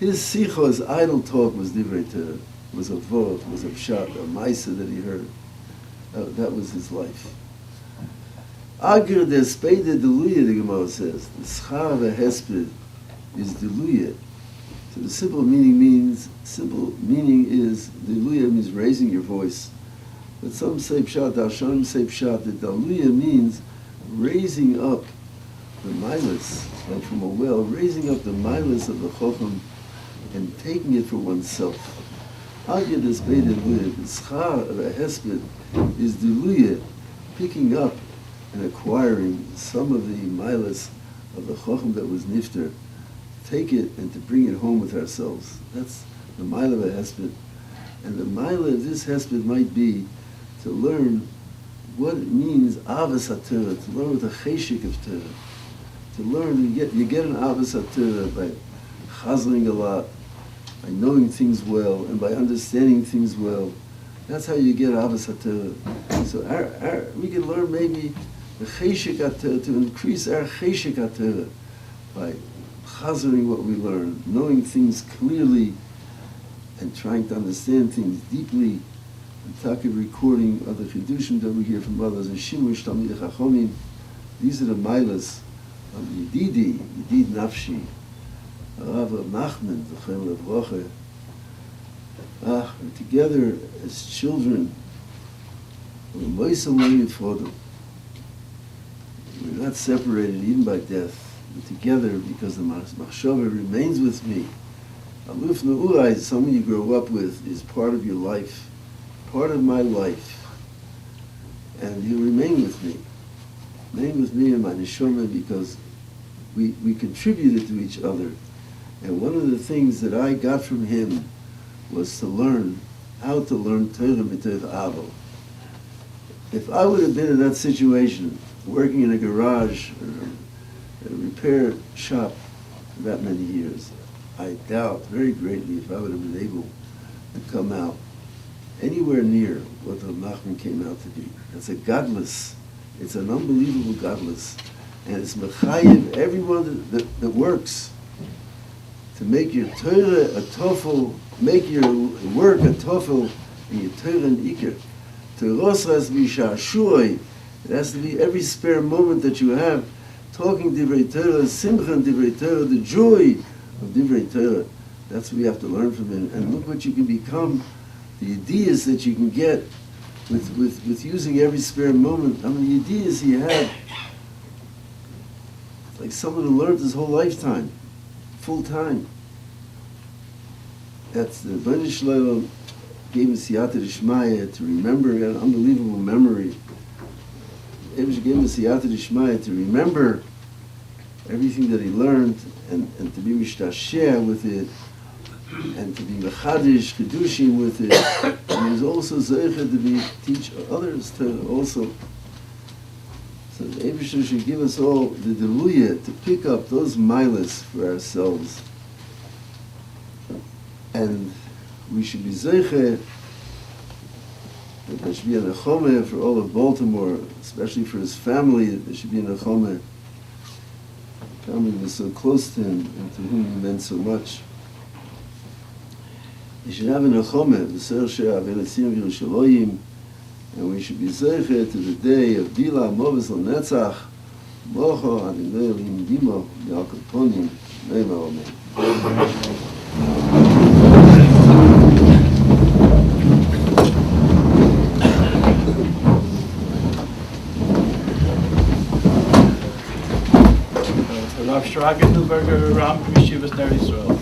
His sicho, his idle talk, was divrei Torah. Was a vod, was a pshat, a maisa that he heard. That was his life. Ager der Speide Deluya, the Gemara says. The schar of a hesped is Deluya. So the simple meaning is, Deluya means raising your voice. But some say pshat, Darshanim say pshat, that Deluya means raising up the milas, like from a well, raising up the milas of the Chocham and taking it for oneself. Ager der Speide Deluya, the schar of a hesped is Deluya, picking up and acquiring some of the milas of the Chocham that was nifter, take it and to bring it home with ourselves. That's the mila of a hesped. And the mila of this hesped might be to learn what it means, avas HaTorah, to learn with the cheshik of Torah. To learn, you get an avas HaTorah by chazering a lot, by knowing things well, and by understanding things well. That's how you get avas HaTorah. So we can learn maybe the cheshik HaTorah, to increase our cheshik HaTorah by chazering what we learn, knowing things clearly, and trying to understand things deeply, and talking, recording other chidushim that we hear from others, and shimush Talmidei Chachamim. These are the milas of Yedidi, Yedid Nafshi, Rav Nachman, Zechron Levracha. We're together as children. We're not separated even by death. We're together because the machshava remains with me. Aluf Na'urai, someone you grow up with, is part of your life, part of my life. And he'll remain with me. Remain with me and my neshama, because we contributed to each other. And one of the things that I got from him was to learn how to learn Torah b'Torah Avo. If I would have been in that situation, working in a garage or a repair shop for that many years, I doubt very greatly if I would have been able to come out anywhere near what the Nachman came out to be. It's a godless, it's an unbelievable godless, and it's mechayiv everyone that works to make your Torah a toffel, make your work a toffel, and your Torah an ikr. Torah has to be shashuy. It has to be every spare moment that you have, talking divrei Torah, simcha and divrei Torah, the joy of divrei Torah. That's what we have to learn from it. And look what you can become, the ideas that you can get with using every spare moment. I mean, the ideas he had, it's like someone who learned his whole lifetime, full time. That's the Bnei Shlomo gave us Siyata D'Shmaya to remember. He had an unbelievable memory. Ebrish gave us Siyata D'Shmaya to remember everything that he learned and to be mishtasheh with it and to be mechadish, chidushim with it. And he was also zeicha to teach others to also. So the Ebrish should give us all the deluya to pick up those milas for ourselves. And we should be zeicha that there should be a nechome for all of Baltimore, especially for his family, that there should be a nechome. Family was so close to him and to whom he meant so much. He should have a nechome, v'ser she'avenesim v'Yerushalayim, and we should be zeicha to the day of Bila Moves L'Netzach, Mocho Adonai Elohim Dimo Yalkut Ponim, Ne'emar Amen. Rav Schragenberger, Ram from Yeshivas Ner Yisrael.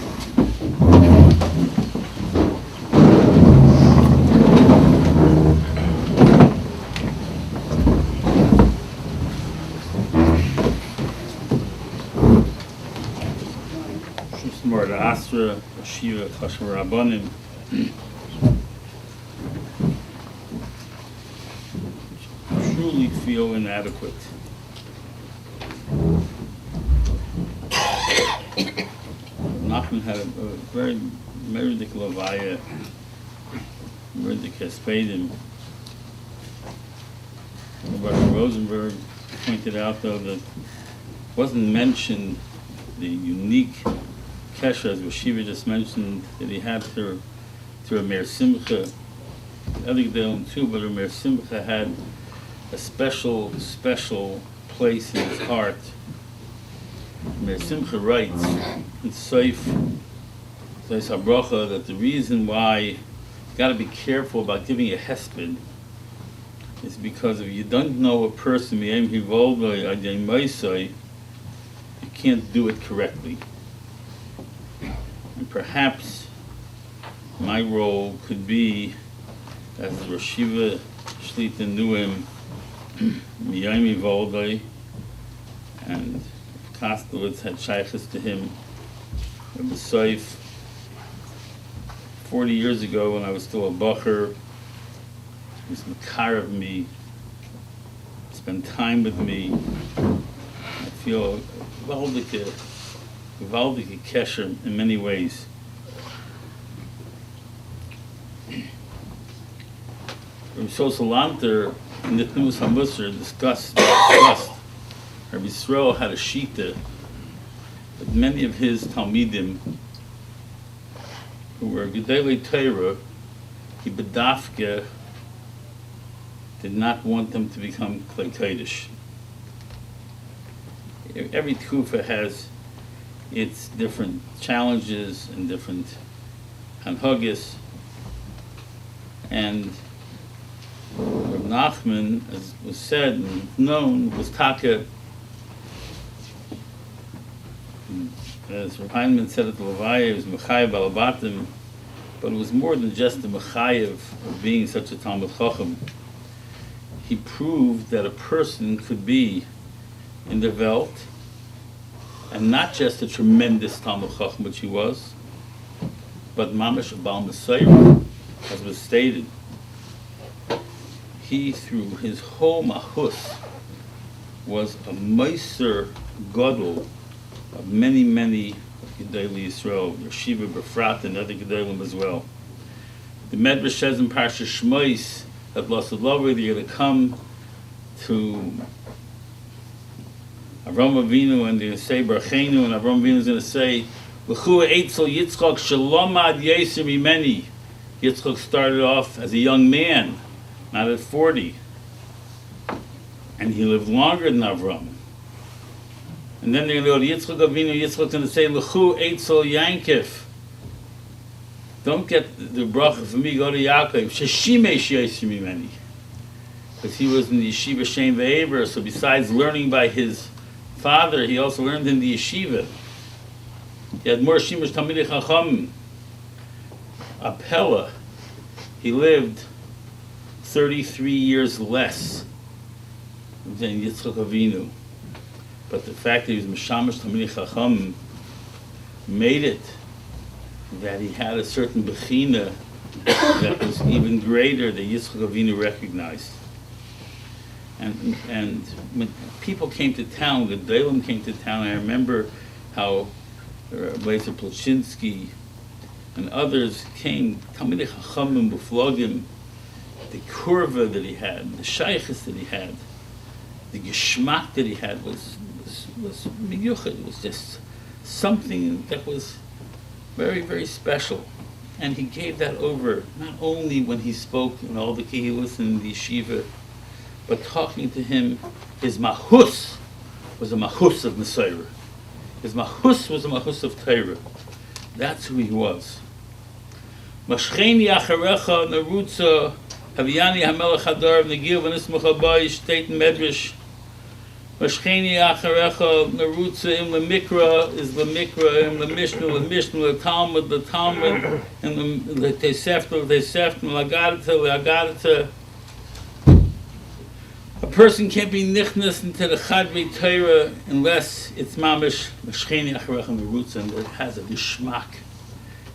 Shusmor the Astra, Shiva, Chashma Rabbanim. Truly feel inadequate. Nachman had a very meridik lavaya, meridik hespedim. Rabbi Rosenberg pointed out, though, that wasn't mentioned the unique kesha, as Shiva just mentioned, that he had to a Mer Simcha, Eligdale too, but a Mer Simcha had a special place in his heart. Mer Simcha writes in Seif HaBracha that the reason why you got to be careful about giving a hesped is because if you don't know a person, you can't do it correctly. And perhaps my role could be, as the Rosh Yeshiva Shlita knew him, Miyami Voldai, and Kostelitz had shaykhs to him. Rabbi Seif, 40 years ago when I was still a bacher, he was makar of me, spent time with me. I feel gewaldige kesher in many ways. Rabbi Sosalanter in the Tnus HaMusar discussed Rabbi Yisrael had a shita that many of his Talmidim who were Gedolei Torah, he bedafke did not want them to become Klei Kodesh. Every tkufa has its different challenges and different hanhagis, and Rav Nachman, as was said and known, was taka, as Rav Heinemann said at the Levaya, it was Mechayev Balabatim, but it was more than just the Mechayev of being such a Talmud Chacham. He proved that a person could be in the Welt, and not just a tremendous Talmud Chacham, which he was, but Mamash Abal Messiah, as was stated, he, through his whole mahus, was a Meiser Gadol of many, many Gedolei Yisrael, Yeshiva Befrat, and other Gedolim as well. The Medrash says in Parsha Shmois that Blessed Lovely, they're going to come to Avram Avinu and they're going to say Barachenu, and Avram Avinu is going to say, L'chu Eitzel Yitzchak Shalom Ad Yeser Mimeni. Yitzchak started off as a young man, not at 40. And he lived longer than Avram. And then they're going to go to Yitzchak Avinu, Yitzchak's going to say, L'chu Eitzel Yankif. Don't get the bracha for me, go to Yaakov. Sheshimesh Yeser Mimeni. Because he was in the yeshiva Shem Ve'ever, so besides learning by his father, he also learned in the yeshiva. He had more Shimush Talmidei Chacham. Apella, he lived 33 years less than Yitzchak Avinu. But the fact that he was Meshamash Talmidei Chacham made it that he had a certain bechina that was even greater that Yitzchak Avinu recognized. And when people came to town, the Gedolim came to town, I remember how Rabbi Plotchinsky and others came, Talmidei Chachamim, Buflogim, the kurva that he had, the shaykhis that he had, the geschmack that he had was miyuchad. It was just something that was very, very special. And he gave that over, not only when he spoke in all the kehillas in the yeshiva, but talking to him, his mahus was a mahus of Messiah. His mahus was a mahus of Torah. That's who he was. Mashcheni acharecha narutza haviyani hamelech hadar v'negil v'nismach habai state in Medrash. Mashcheni acharecha narutza im lemikra is lemikra, im lemishnah, letalmud, and letesefta, lagadata. A person can't be nichnas into the chadrei Torah unless it's mamish mashcheni acharecha narutza, and it has a geschmack.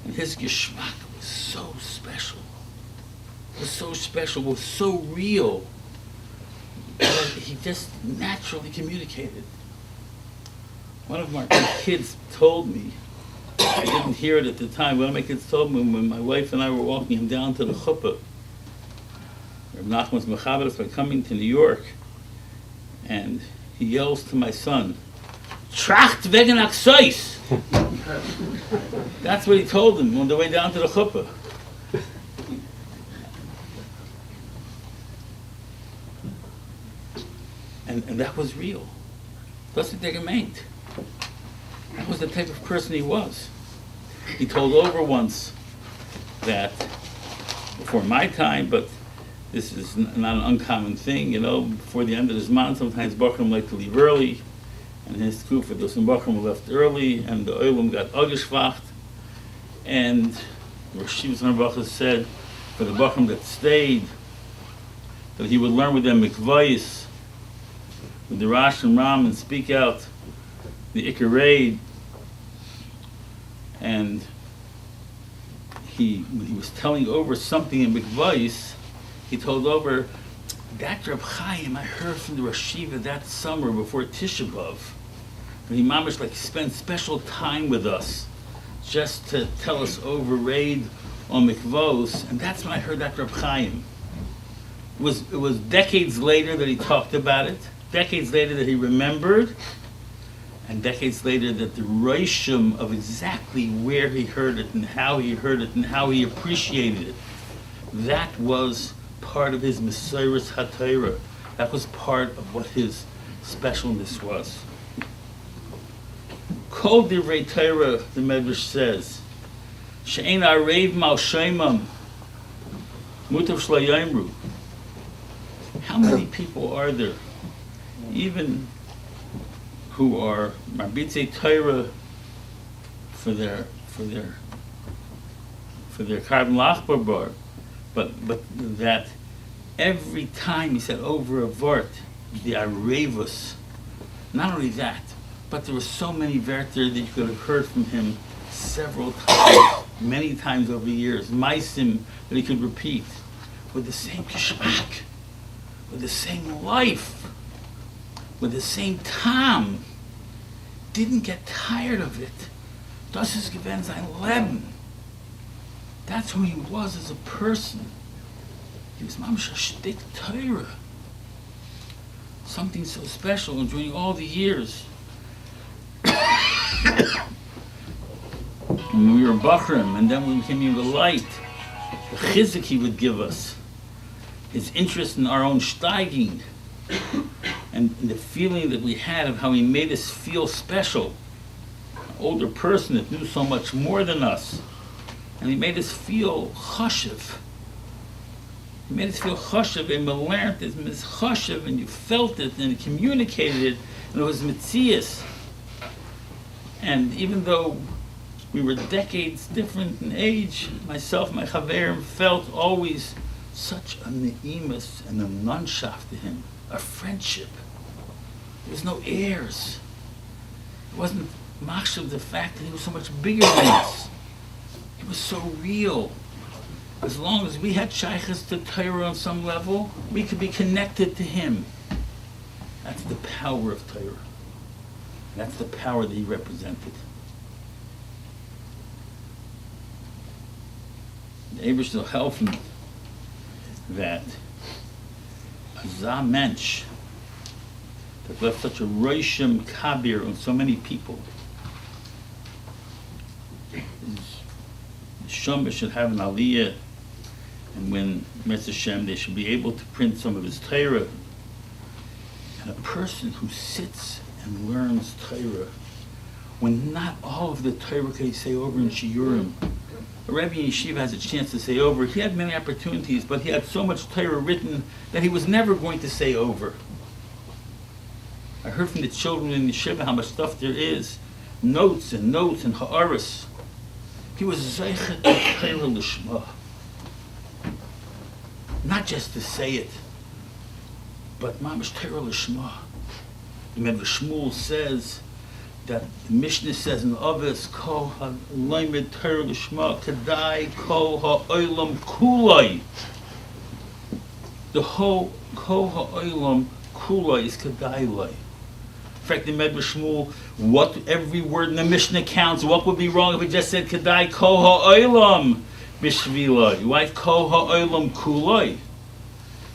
And his geschmack was so special. It was so special, was so real, that he just naturally communicated. One of my kids told me, I didn't hear it at the time, one of my kids told me when my wife and I were walking him down to the chuppah, Reb Nachman's mechaber by coming to New York, and he yells to my son, Tracht wegen Aksois! That's what he told him on the way down to the chuppah. And that was real. That's what they meant. That was the type of person he was. He told over once that, before my time, but this is not an uncommon thing, before the end of this month, sometimes Bachram like to leave early, and his kufa, those in Bachram left early, and the Oilum got agishvacht, and Rosh Hashanah said, for the Bachram that stayed, that he would learn with them mikvayis, with the Rash and Ram, and speak out the Ikarei. And when he was telling over something in mikvayis, he told over, that Reb Chaim I heard from the Rosh Yeshiva that summer before Tisha B'Av. And he mamish spent special time with us just to tell us over raid on mikvos, and that's when I heard that Reb Chaim. It was decades later that he talked about it, decades later that he remembered, and decades later that the reishim of exactly where he heard it and how he heard it and how he appreciated it, that was part of his Mesiras HaTorah. That was part of what his specialness was. Kol divrei Torah, the Medrash says, she'ein arev mal shemam, mutav shlo yomru. How many people are there, even who are marbitzei Torah for their carbon lachbar bar, but that every time he said over a vart, the arevus, not only that, but there were so many verter that you could have heard from him several times many times over years, maisim that he could repeat, with the same geschmack, with the same life, with the same tam. Didn't get tired of it. Das ist gewesen sein Leben. That's who he was as a person. He was mamash a shtick Torah. Something so special, and during all the years, when we were Bachrim, and then when we came in the light, the chizik he would give us, his interest in our own steiging, and the feeling that we had of how he made us feel special. An older person that knew so much more than us. And he made us feel chashiv. He made us feel chashiv, and we learned it was chashiv, and you felt it, and he communicated it, and it was mitzias. And even though we were decades different in age, myself, my chaverim, felt always such a neimus and a nonshaft to him, a friendship. There was no heirs. It wasn't machshav the fact that he was so much bigger than us. He was so real. As long as we had shaykhs to Torah on some level, we could be connected to him. That's the power of Torah. That's the power that he represented. The Eibusher will help me that a za mensch that left such a roishim kabir on so many people. Shomba should have an aliyah, and when Mitzvah Hashem, they should be able to print some of his Torah. And a person who sits and learns Torah, when not all of the Torah can he say over in Shiurim. A Rabbi in Yeshiva has a chance to say over. He had many opportunities, but he had so much Torah written that he was never going to say over. I heard from the children in Yeshiva how much stuff there is, notes and ha'aris. He was zeichet Torah l'shma. Not just to say it, but mamash Torah l'shma. Remember, Shmuel says that the Mishnah says in Avos, Kol ha'loimed Torah l'shma kadai kol ha'olam kulai. The whole kol ha'olam kulai is kadai lai. In fact, in Medra Shmuel, what every word in the Mishnah counts. What would be wrong if it just said Kedai Kol Ha'olam Bishvilai? Why Kol Ha'olam Kulai?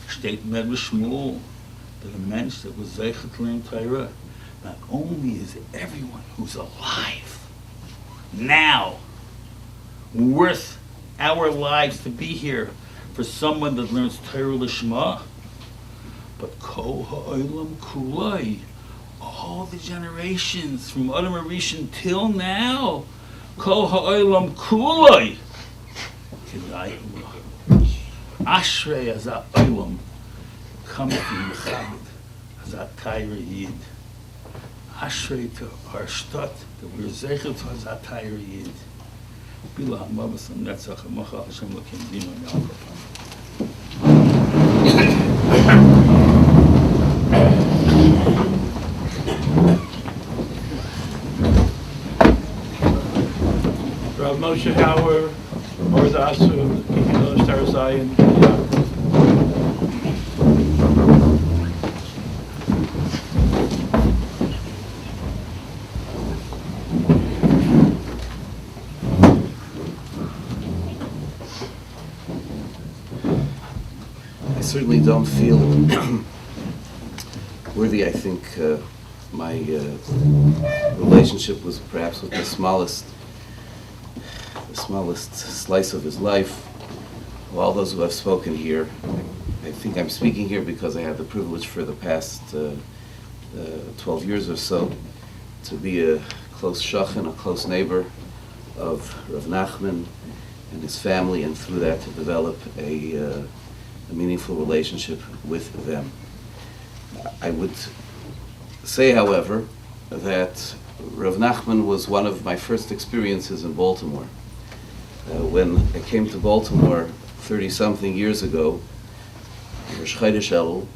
State in Medra Shmuel that a mensch that was zeichet to learn Torah, not only is everyone who's alive now worth our lives to be here for someone that learns Torah Lishma, but Kol Ha'olam Kulai, all the generations from Adam Arishan till now, Kol Ha'olam Kulai, Kedai Ashrei Azat Olam, coming from Mechabed, Azat Taira Yid. Ashrei to our stat, that we're Zeichel to Azat Taira Yid. Bila HaMavas Netzach HaMachal Hashem Lakim Dino Yalkov. Rav Moshe Hauer, Ordasu, Star Zion. I certainly don't feel worthy. I think my relationship was perhaps with the smallest slice of his life. Of all those who have spoken here, I think I'm speaking here because I had the privilege for the past 12 years or so to be a close shachan, a close neighbor of Rav Nachman and his family, and through that to develop a meaningful relationship with them. I would say, however, that Rav Nachman was one of my first experiences in Baltimore. When I came to Baltimore 30-something years ago, Rosh Chodesh Elul,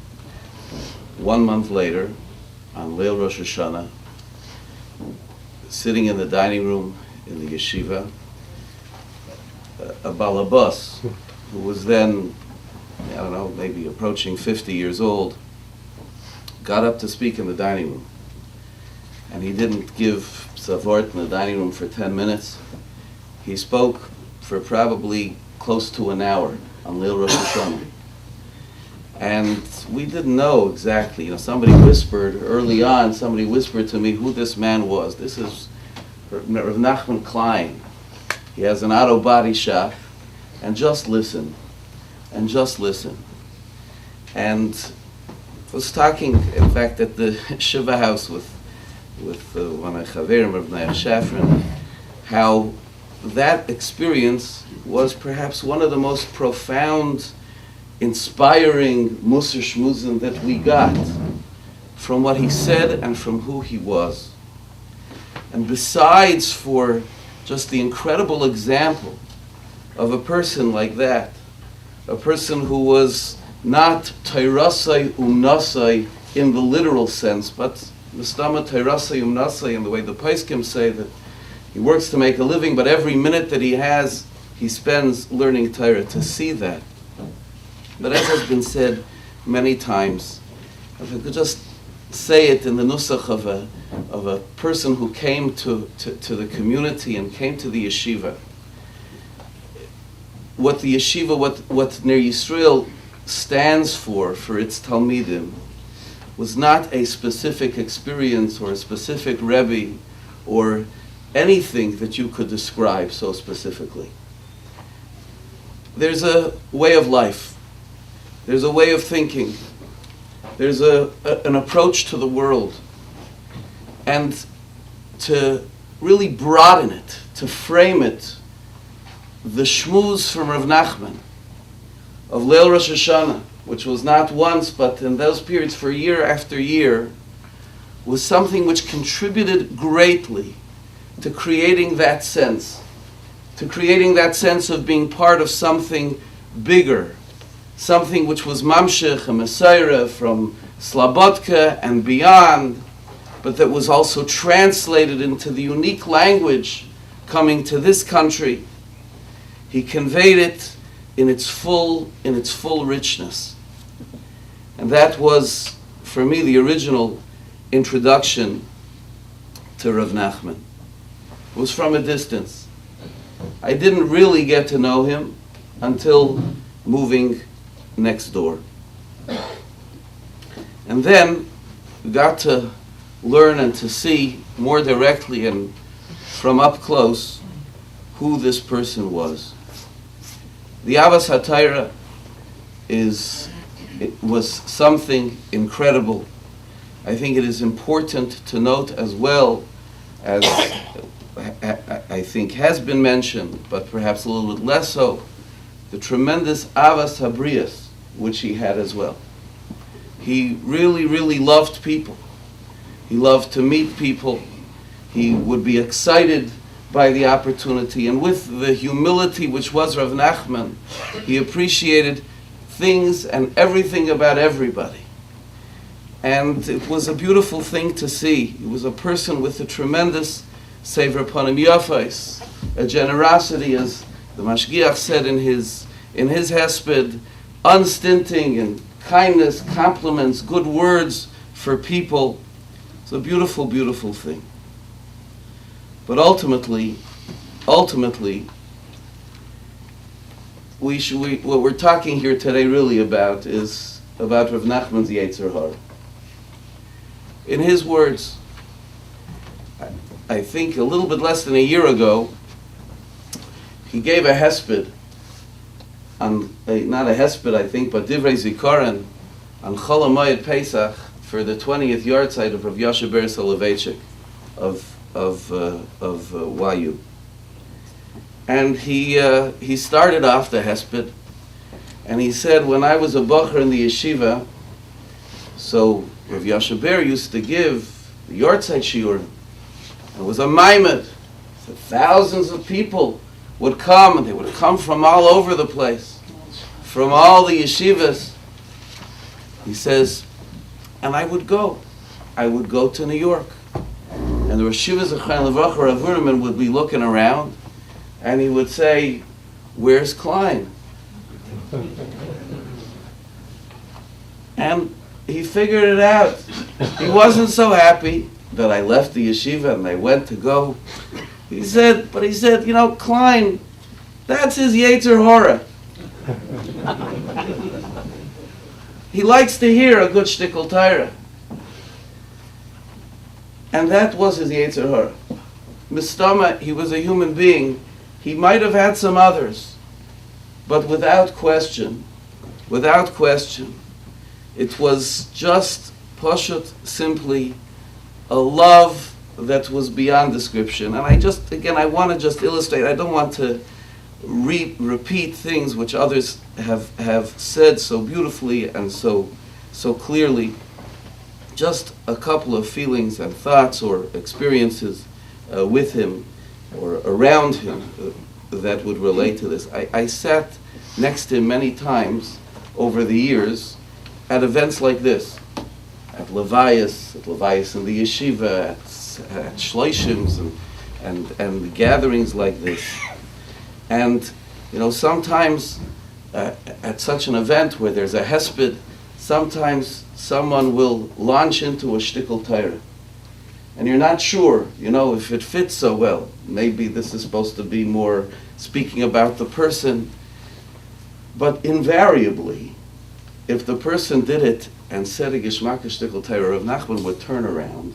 1 month later, on Leil Rosh Hashanah, sitting in the dining room in the yeshiva, a balabas, who was then, I don't know, maybe approaching 50 years old, got up to speak in the dining room. And he didn't give Savort in the dining room for 10 minutes. He spoke for probably close to an hour on Leil Rosh Hashanah. And we didn't know exactly, somebody whispered early on, somebody whispered to me who this man was. This is Rav Nachman Klein. He has an auto body shop, and just listen, and just listen. And I was talking, in fact, at the Shiva house with one of Chaverim, Rav Naya Shafran, how that experience was perhaps one of the most profound, inspiring Musar Shmuzin that we got from what he said and from who he was. And besides for just the incredible example of a person like that, a person who was not Tairasai Umnasai in the literal sense, but Mistama Tairasai Umnasai in the way the Paiskim say that he works to make a living, but every minute that he has, he spends learning Torah. To see that. But as has been said many times, if I could just say it in the nusach of a person who came to the community and came to the yeshiva, what the yeshiva, what Ner Yisrael stands for its Talmidim, was not a specific experience or a specific Rebbe or anything that you could describe so specifically. There's a way of life. There's a way of thinking. There's an approach to the world. And to really broaden it, to frame it, the shmuz from Rav Nachman of Leil Rosh Hashanah, which was not once, but in those periods for year after year, was something which contributed greatly to creating that sense of being part of something bigger, something which was mamshech and Messiah from Slobodka and beyond, but that was also translated into the unique language coming to this country. He conveyed it in its full richness. And that was, for me, the original introduction to Rav Nachman. It was from a distance. I didn't really get to know him until moving next door. And then got to learn and to see more directly and from up close who this person was. The Avas HaTorah was something incredible. I think it is important to note, as well as I think has been mentioned, but perhaps a little bit less so, the tremendous Avas Habrias, which he had as well. He really, really loved people. He loved to meet people. He would be excited by the opportunity. And with the humility which was Rav Nachman, he appreciated things and everything about everybody. And it was a beautiful thing to see. He was a person with a tremendous Sefer Panim Yafais, a generosity, as the Mashgiach said in his hesped, unstinting in kindness, compliments, good words for people. It's a beautiful, beautiful thing. But ultimately, what we're talking here today really about is about Rav Nachman's Yetzer Hara. In his words, I think a little bit less than a year ago, he gave a hesped, not a hesped I think, but Divrei Zikaron on Chol HaMoed Pesach for the 20th yard site of Rav Yasha Ber Soloveitchik of YU. And he started off the hesped, and he said, when I was a bocher in the yeshiva, so Rav Yasha Ber used to give the yard site shiurim. It was a maimed. So thousands of people would come, and they would come from all over the place, from all the yeshivas. He says, and I would go to New York. And the Rosh Yeshivas of Klein Rav Uriman would be looking around, and he would say, where's Klein? And he figured it out. He wasn't so happy that I left the yeshiva and I went to go. He said, you know, Klein, that's his Yetzer Hora. He likes to hear a good shtickle Torah. And that was his Yetzer Hora. Mistama, he was a human being. He might have had some others, but without question, it was just pashut, simply a love that was beyond description. And I want to just illustrate, I don't want to repeat things which others have said so beautifully and so clearly. Just a couple of feelings and thoughts or experiences with him or around him that would relate to this. I sat next to him many times over the years at events like this, at Levias in the yeshiva, at Sheloshim and gatherings like this. And, you know, sometimes at such an event where there's a hesped, sometimes someone will launch into a shtickle Torah. And you're not sure, you know, if it fits so well. Maybe this is supposed to be more speaking about the person. But invariably, if the person did it and said a Geshmak shtickle Torah, Rav Nachman would turn around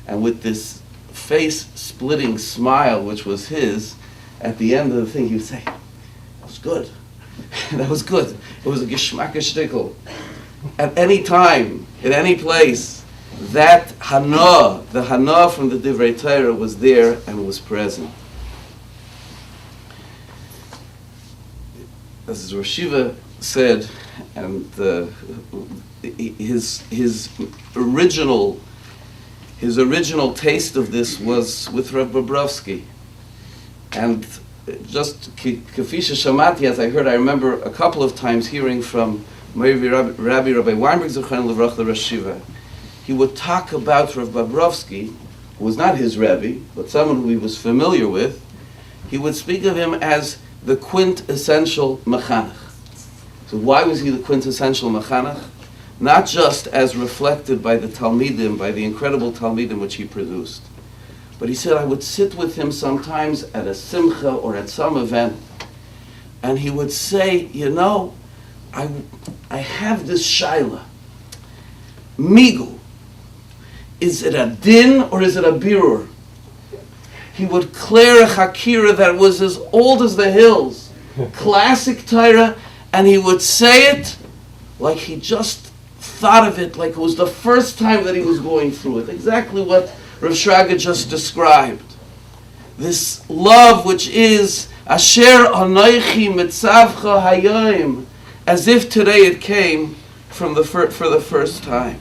and with this face-splitting smile, which was his, at the end of the thing, he would say, "That was good. That was good. It was a Geshmak shtickle." At any time, in any place, that the hana from the Divrei Torah was there and was present. As Rosh Shiva said, and his original taste of this was with Rav Bobrovsky. And just kafisha shamati, as I heard, I remember a couple of times hearing from Rabbi Weinberg Zochan Levrach the Rosh Shiva. He would talk about Rav Bobrovsky, who was not his Rebbe, but someone who he was familiar with. He would speak of him as the quintessential mechanech. So why was he the quintessential mechanech? Not just as reflected by the Talmidim, by the incredible Talmidim which he produced. But he said, I would sit with him sometimes at a simcha or at some event, and he would say, you know, I have this shaila. Migu. Is it a din or is it a birur? He would clear a hakira that was as old as the hills. Classic Torah, and he would say it like he just thought of it, like it was the first time that he was going through it. Exactly what Rav Shraga just described. This love which is Asher Anoichi Mitzavcha Hayom, as if today it came for the first time.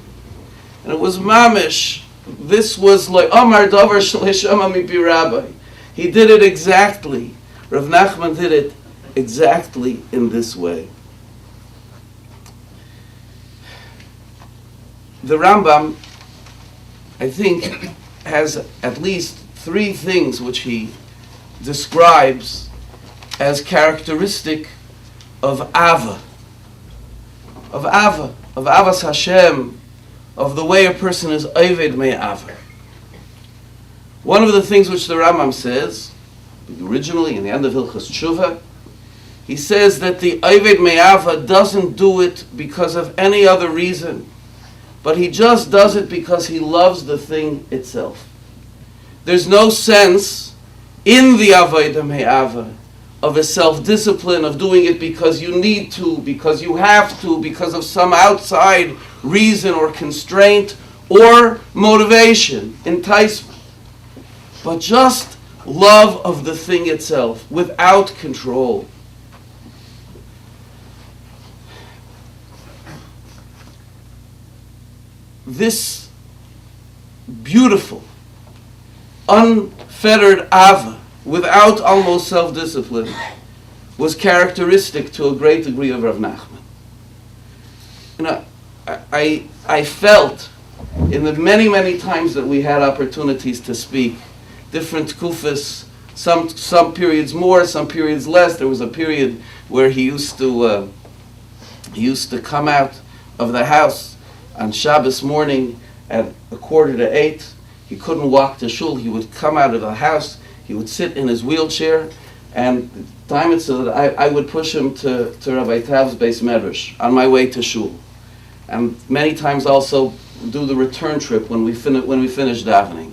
And it was mamish. This was like Omar Dover Shleshama Mipi Rabbi. He did it exactly. Rav Nachman did it exactly in this way. The Rambam, I think, has at least three things which he describes as characteristic of Ava. Of Avas Hashem, of the way a person is Oved Me'ava. One of the things which the Rambam says, originally in the end of Hilchas Tshuva, he says that the Oved Me'ava doesn't do it because of any other reason, but he just does it because he loves the thing itself. There's no sense in the Avodah Me'ava of a self-discipline, of doing it because you need to, because you have to, because of some outside reason or constraint or motivation, enticement. But just love of the thing itself, without control. This beautiful, unfettered Ava, without almost self-discipline, was characteristic to a great degree of Rav Nachman. You know, I felt in the many, many times that we had opportunities to speak, different kufas, some periods more, some periods less. There was a period where he used to come out of the house on Shabbos morning at 7:45. He couldn't walk to shul. He would come out of the house. He would sit in his wheelchair, and time it so that I would push him to Rabbi Tav's Beis Medrash on my way to shul, and many times also do the return trip when we finish davening,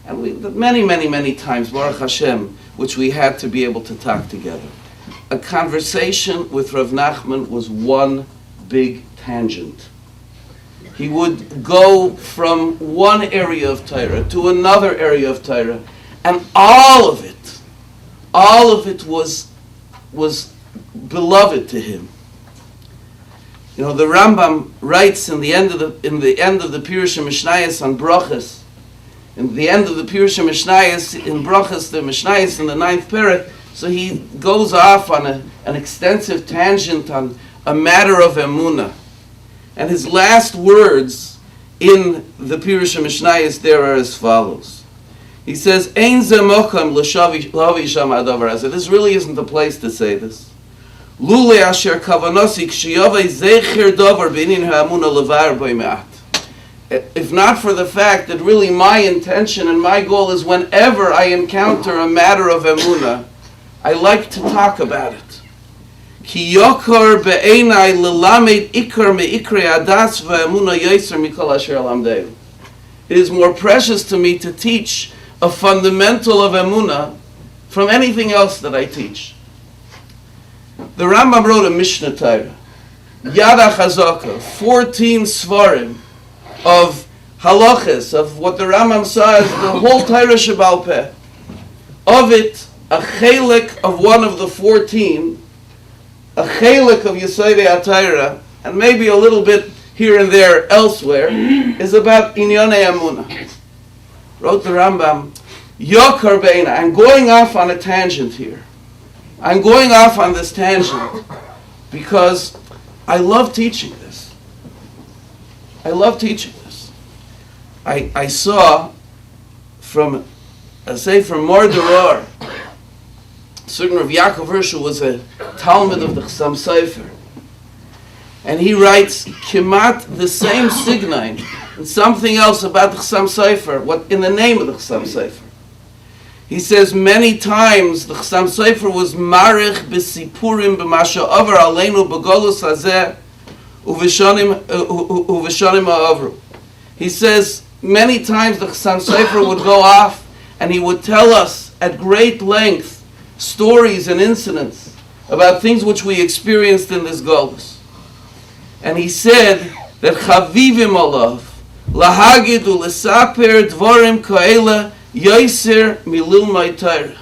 and many times, Baruch Hashem, which we had to be able to talk together. A conversation with Rav Nachman was one big tangent. He would go from one area of Torah to another area of Torah, and all of it was beloved to him. You know, the Rambam writes in the end of the Pirush Mishnayos on Brachas, in the end of the Pirush Mishnayos in Brachas, the Mishnayos in the 9th Perek. So he goes off on an extensive tangent on a matter of emunah, and his last words in the Pirush Mishnayos there are as follows. He says, "Ein ze mokam l'shavi sham hadavar hazeh." This really isn't the place to say this. Lule asher kavanosi k'shiyavei zecher davar b'inin ha'emunah levar b'y me'at. If not for the fact that really my intention and my goal is whenever I encounter a matter of emunah, I like to talk about it. Ki yokar be'enai lelamed ikar me'ikrei adas v'emunah yoser mikol asher lamdeu. It is more precious to me to teach a fundamental of emunah from anything else that I teach. The Rambam wrote a Mishnah Torah, Yada Chazaka, 14 svarim of halachas, of what the Rambam says, the whole Torah Shebal Peh. Of it, a chelik of one of the 14, a chelik of Yesodei HaTorah, and maybe a little bit here and there elsewhere, is about Inyonei Emunah. Wrote the Rambam, Yokar Beina. I'm going off on a tangent here. I'm going off on this tangent because I love teaching this. I love teaching this. I saw from Morderar, certain Rav Yaakov Hershel was a Talmud of the Chassam Sofer, and he writes kimat the same signain and something else about the Chassam Sofer, what in the name of the Chassam Sofer. He says many times the Chassam Sofer was marich b'sipurim b'masha over aleinu b'golus hazeh uv'shanim ha'avru. He says many times the Chassam Sofer would go off and he would tell us at great length stories and incidents about things which we experienced in this golus. And he said that chavivim alav lahagid u'lesaper dvorim ka'ela yoser mililmai Torah.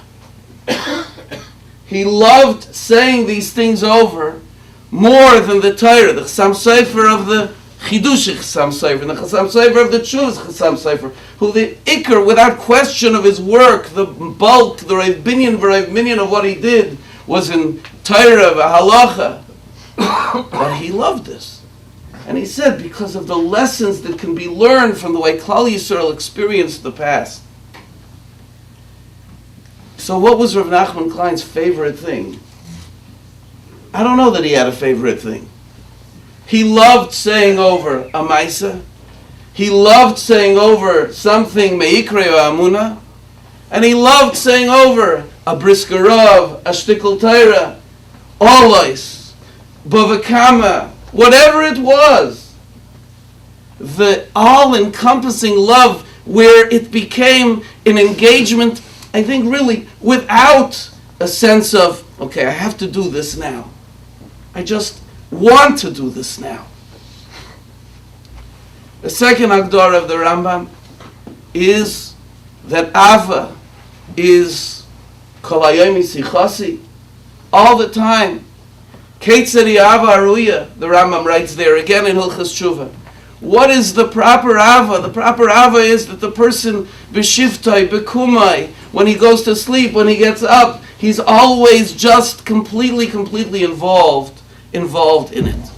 He loved saying these things over more than the Torah, the Chassam Sofer of the Chidush Chassam Sofer, and the Chassam Sofer of the Tshuvas Chassam Sofer, who the ikar, without question of his work, the bulk, the Rav Binyan of what he did was in Torah, Halacha. But he loved this. And he said, because of the lessons that can be learned from the way Klal Yisrael experienced the past. So what was Rav Nachman Klein's favorite thing? I don't know that he had a favorite thing. He loved saying over a Maisa. He loved saying over something Me'ikrei Amuna. And he loved saying over a Briskerov, a Shtikl Torah, Olois, Bavakama, whatever it was. The all-encompassing love where it became an engagement, I think really without a sense of, okay, I have to do this now. I just want to do this now. The second Agdar of the Rambam is that Ava is Kol Hayomi Sichasi, all the time. Keitzeri Ava Aruya, the Rambam writes there again in Hilchas Tshuva. What is the proper Ava? The proper Ava is that the person, B'shivtai, B'kumai, when he goes to sleep, when he gets up, he's always just completely involved in it.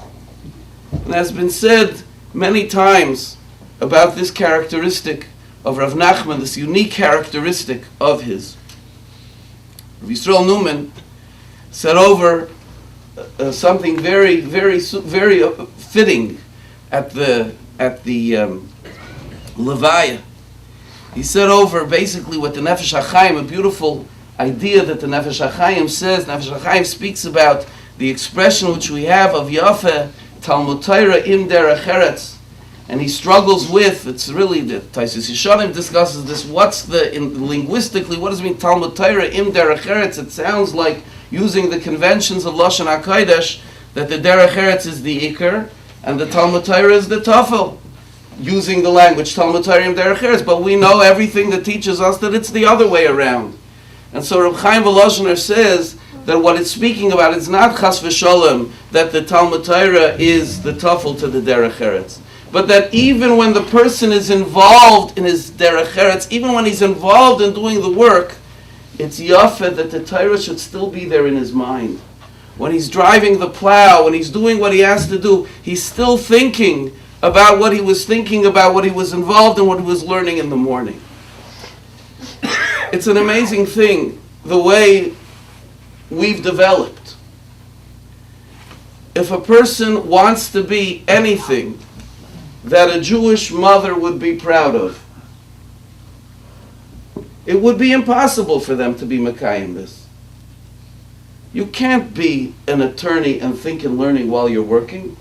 And has been said many times about this characteristic of Rav Nachman, this unique characteristic of his. Rabbi Yisrael Newman said over something very, very, very fitting at the Levaya. He said over basically what the Nefesh HaChaim, a beautiful idea that the Nefesh HaChaim says. Nefesh HaChaim speaks about the expression which we have of Yafeh Talmud Torah im derech eretz, and he struggles with, it's really, the Taisus Yeshanim discusses this, linguistically, what does it mean Talmud Torah im derech eretz? It sounds like using the conventions of Lashon HaKodesh, that the derech eretz is the Iker, and the Talmud Torah is the Tafel, using the language Talmud Torah im derech eretz, but we know everything that teaches us that it's the other way around. And so Reb Chaim Volozhiner says that what it's speaking about is not chas v'sholem, that the Talmud Torah is the tafel to the derech eretz, but that even when the person is involved in his derech eretz, even when he's involved in doing the work, it's yafeh that the Torah should still be there in his mind. When he's driving the plow, when he's doing what he has to do, he's still thinking about what he was thinking about, what he was involved in, what he was learning in the morning. It's an amazing thing, the way we've developed. If a person wants to be anything that a Jewish mother would be proud of, it would be impossible for them to be Mekayim this. You can't be an attorney and think in learning while you're working.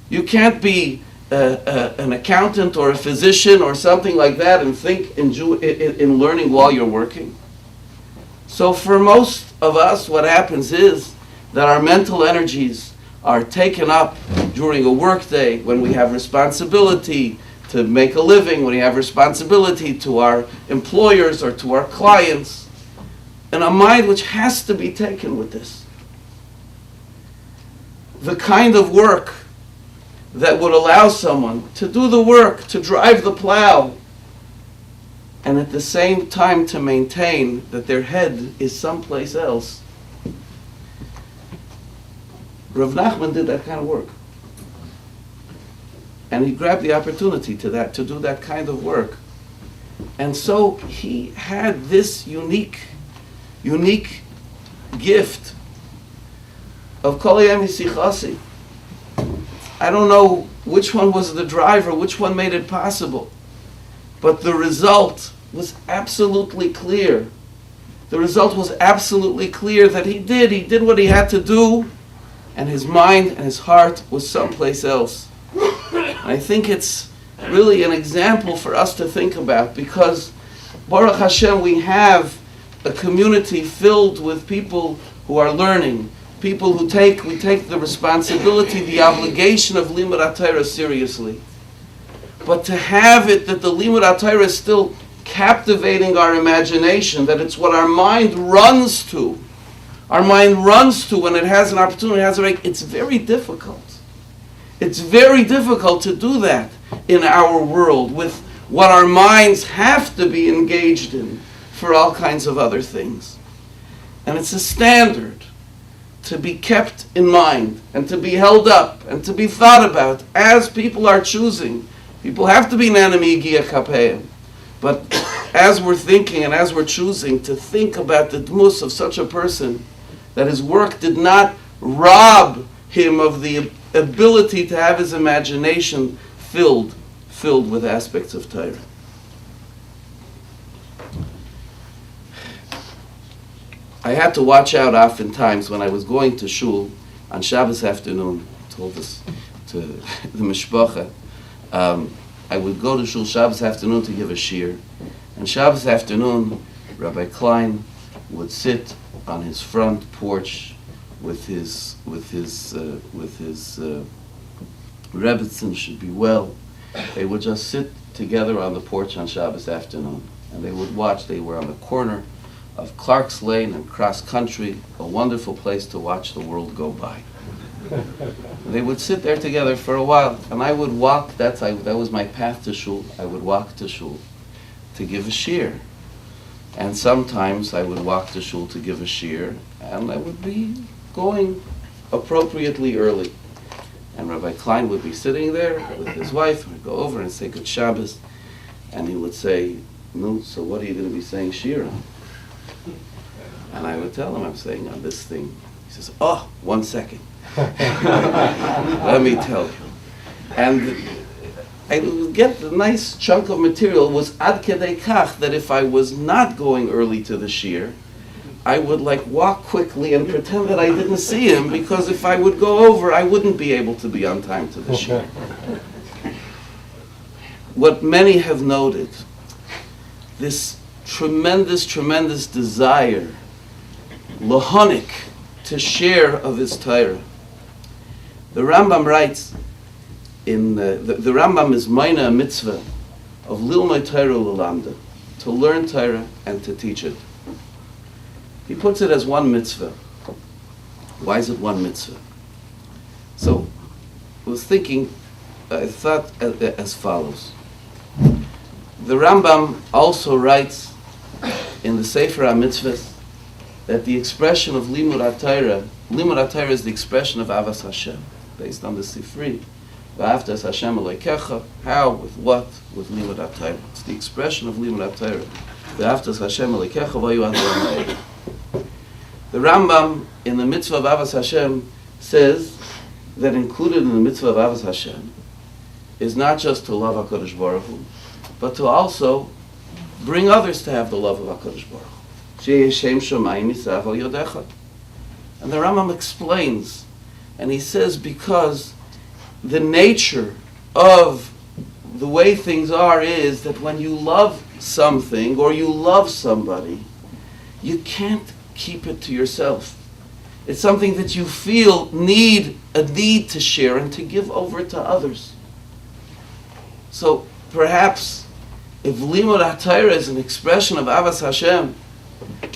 You can't be an accountant or a physician or something like that and think in learning while you're working. So for most of us, what happens is that our mental energies are taken up during a work day when we have responsibility to make a living, when we have responsibility to our employers or to our clients, and a mind which has to be taken with this. The kind of work that would allow someone to do the work, to drive the plow, and at the same time to maintain that their head is someplace else. Rav Nachman did that kind of work. And he grabbed the opportunity to do that kind of work. And so he had this unique gift of Kol Hayom Yisichasi. I don't know which one was the driver, which one made it possible, but the result was absolutely clear. The result was absolutely clear that he did what he had to do, and his mind and his heart was someplace else. And I think it's really an example for us to think about, because Baruch Hashem, we have a community filled with people who are learning, people who we take the responsibility, the obligation of Limud HaTorah seriously. But to have it that the Limud HaTorah is still captivating our imagination, that it's what our mind runs to. Our mind runs to when it has an opportunity, it's very difficult. It's very difficult to do that in our world with what our minds have to be engaged in for all kinds of other things. And it's a standard to be kept in mind and to be held up and to be thought about as people are choosing. People have to be nanami gia kapeim. But as we're thinking and as we're choosing to think about the dmus of such a person, that his work did not rob him of the ability to have his imagination filled with aspects of Torah. I had to watch out oftentimes when I was going to shul on Shabbos afternoon. I told this to the mishpacha. I would go to shul Shabbos afternoon to give a shir, and Shabbos afternoon, Rabbi Klein would sit on his front porch with his Rebbitzin should be well. They would just sit together on the porch on Shabbos afternoon, and they would watch. They were on the corner of Clark's Lane and Cross Country, a wonderful place to watch the world go by. They would sit there together for a while, and I would walk. That was my path to shul. I would walk to shul to give a shir, and sometimes I would walk to shul to give a shir, and I would be going appropriately early. And Rabbi Klein would be sitting there with his wife, and we'd go over and say Good Shabbos, and he would say, "No, so what are you going to be saying shir on?" And I would tell him, I'm saying on this thing. He says, oh, 1 second. Let me tell you. And I would get a nice chunk of material. Was ad kedei kach that if I was not going early to the shir, I would like walk quickly and pretend that I didn't see him, because if I would go over, I wouldn't be able to be on time to the shir. What many have noted, this tremendous, tremendous desire, lahonik, to share of his Torah. The Rambam writes, the Rambam is maina a mitzvah of lilmay Torah l'lamda, to learn Torah and to teach it. He puts it as one mitzvah. Why is it one mitzvah? So, I was thinking, I thought as follows. The Rambam also writes in the Sefer HaMitzvahs that the expression of Limud HaTorah is the expression of Avas Hashem, based on the Sifri. V'ahavtas Hashem Elokecha. How? With what? With Limud HaTorah. It's the expression of Limud HaTorah. V'ahavtas Hashem Elokecha v'yu Adonai Me'ed. The Rambam in the mitzvah of Avas Hashem says that included in the mitzvah of Avas Hashem is not just to love HaKadosh Baruch Hu, but to also bring others to have the love of HaKadosh Baruch Hu. She'eh Shem Shomayim Yisav Al Yodecha. And the Rambam explains, and he says, because the nature of the way things are is that when you love something or you love somebody, you can't keep it to yourself. It's something that you feel a need to share and to give over to others. So perhaps if Limud HaTorah is an expression of Avas Hashem,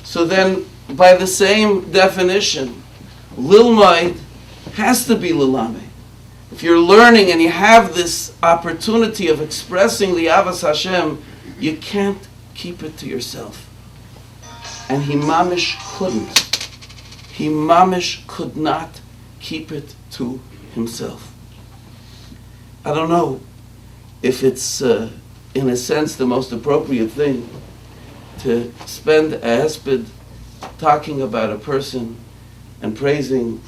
so then by the same definition, Lilmaid has to be Lilameh. If you're learning and you have this opportunity of expressing the Avas Hashem, you can't keep it to yourself. And he mamish couldn't. He mamish could not keep it to himself. I don't know if it's, in a sense, the most appropriate thing to spend a hesped talking about a person and praising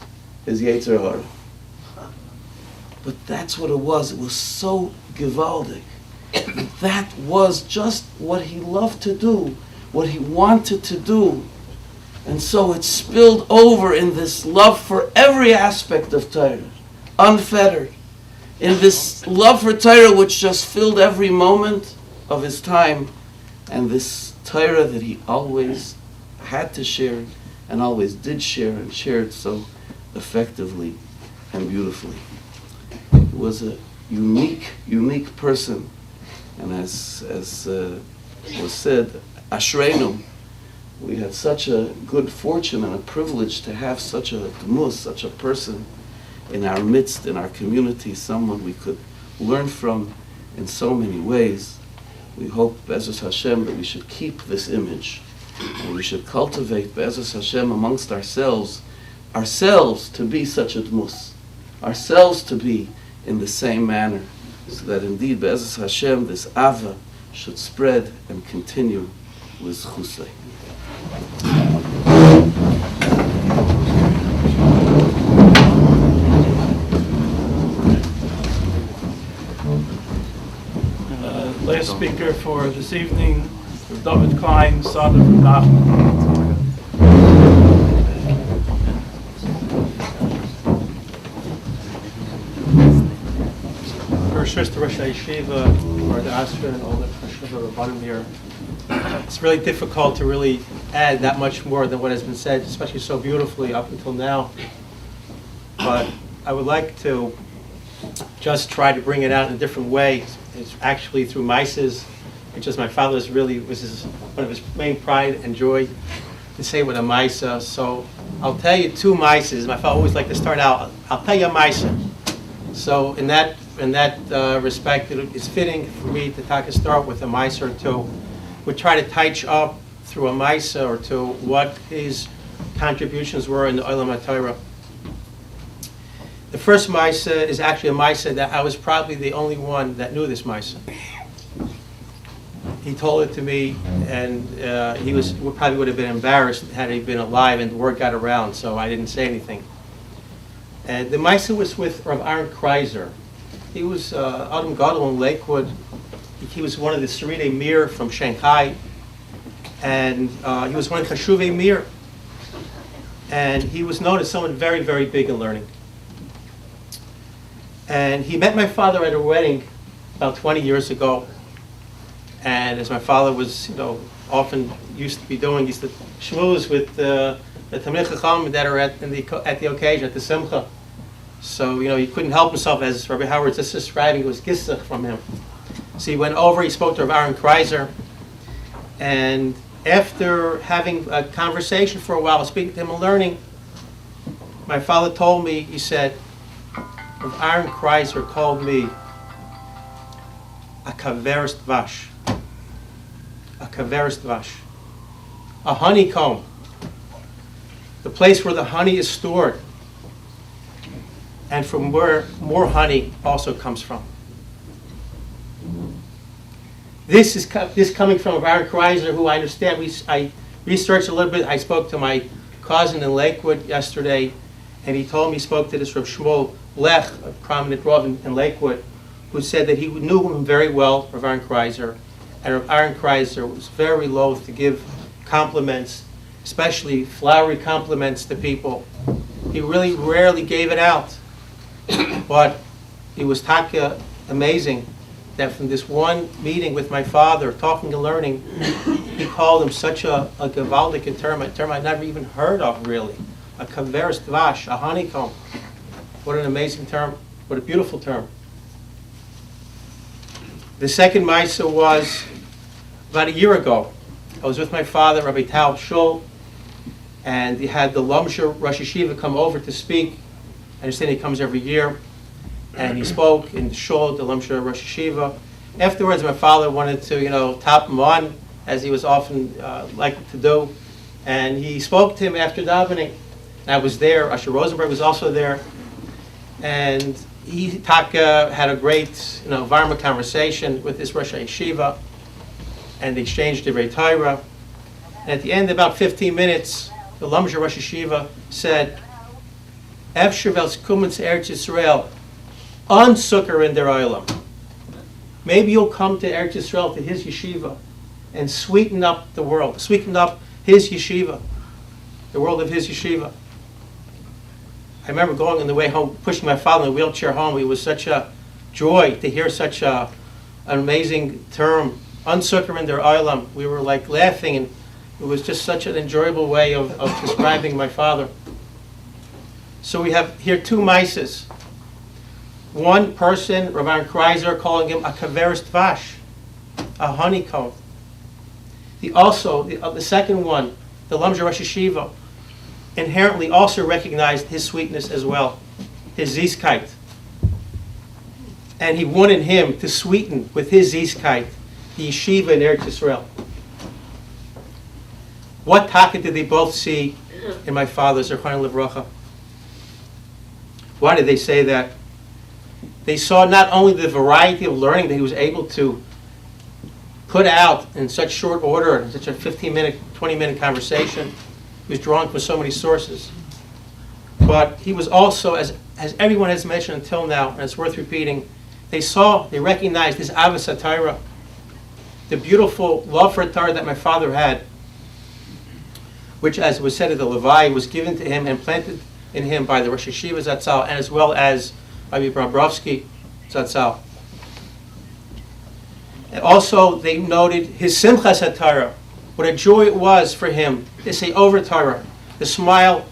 his Yetzer Hara. But that's what it was. It was so gewaldig. That was just what he loved to do, what he wanted to do. And so it spilled over in this love for every aspect of Torah, unfettered. In this love for Torah which just filled every moment of his time, and this Torah that he always had to share and always did share and shared so effectively and beautifully. He was a unique person, and as was said, Ashreinu, we had such a good fortune and a privilege to have such a dmus, such a person in our midst, in our community, someone we could learn from in so many ways. We hope, Be'ezus Hashem, that we should keep this image, and we should cultivate, Be'ezus Hashem, amongst ourselves to be such a dmus, ourselves to be in the same manner, so that indeed, Be'ezus Hashem, this Ava should spread and continue with Chusay. Last speaker for this evening, David Klein, son of Nachman. Rosh Yeshiva, or the Astra, and all the Rabbanim here. It's really difficult to really add that much more than what has been said, especially so beautifully up until now. But I would like to just try to bring it out in a different way. It's actually through mices, which is my father's really one of his main pride and joy to say with a misa. So I'll tell you two mices. My father always liked to start out, I'll tell you a misa. So in that respect, it's fitting for me to start with a misa or two. We try to touch up through a misa or two what his contributions were in the Olam HaTorah. The first Maisa is actually a Maisa that I was probably the only one that knew this Maisa. he told it to me, and he probably would have been embarrassed had he been alive, and the word got around, so I didn't say anything. And the Maisa was with Rav Aaron Kreiser. He was Adam Gadol in Lakewood. He was one of the Serite Mir from Shanghai, and he was one of Chashuvei Mir. And he was known as someone very, very big in learning. And he met my father at a wedding about 20 years ago. And as my father was, often used to be doing, he used to schmooze with the Talmidei Chacham that are at the occasion, at the Simcha. So, he couldn't help himself, as Rabbi Howard's just describing, it was gisach from him. So he went over, he spoke to Rav Aaron Kreiser, and after having a conversation for a while, speaking to him and learning, my father told me, he said, Rav Aaron Kreiser called me a kaveres dvash. A kaveres dvash. A honeycomb. The place where the honey is stored. And from where more honey also comes from. This is coming from Aaron Kreiser, who I understand, I researched a little bit. I spoke to my cousin in Lakewood yesterday, and he told me he spoke to this Rav Shmuel Lech, a prominent Rav in Lakewood, who said that he knew him very well, Rav Aaron Kreiser, and Rav Aaron Kreiser was very loath to give compliments, especially flowery compliments to people. He really rarely gave it out. But it was taka amazing that from this one meeting with my father, talking and learning, he called him such a gewaldige term, a term I'd never even heard of, really. A kaveres dvash, a honeycomb. What an amazing term. What a beautiful term. The second Maisa was about a year ago. I was with my father, Rabbi Tal Shul, and he had the Lomsher Rosh Yeshiva come over to speak. I understand he comes every year. And he spoke in the Shul, the Lomsher Rosh Yeshiva. Afterwards, my father wanted to, top him on, as he was often liked to do. And he spoke to him after davening. And I was there. Asher Rosenberg was also there. And he had a great, Varma conversation with this Rosh Yeshiva. And they exchanged divrei Torah. And at the end, about 15 minutes, the Lomsher Rosh Yeshiva said, Efsher vels kumens Eretz Yisrael, unsucker in their oilam. Maybe you'll come to Eretz Yisrael, to his yeshiva, and sweeten up the world, sweeten up his yeshiva, the world of his yeshiva. I remember going on the way home, pushing my father in the wheelchair home. It was such a joy to hear such an amazing term, unsucker in their oilam. We were like laughing, and it was just such an enjoyable way of describing my father. So we have here two Maisas. One person, Rav Aaron Kreiser, calling him a kaveres dvash, a honeycomb. The second one, the Lomsher Rosh Yeshiva, inherently also recognized his sweetness as well, his ziskite. And he wanted him to sweeten with his ziskite the yeshiva in Eretz Yisrael. What taka did they both see in my father's Zechron Livracha? Why did they say that? They saw not only the variety of learning that he was able to put out in such short order, in such a 15-minute, 20-minute conversation. He was drawing from so many sources. But he was also, as everyone has mentioned until now, and it's worth repeating, they recognized his Avos HaTorah, the beautiful love for Torah that my father had, which, as was said at the Levi, was given to him and planted in him by the Rosh Yeshiva Zatzal, and as well as Rabbi Bobrovsky Zatzal. And also, they noted his Simchas HaTorah, what a joy it was for him to say over Torah, the smile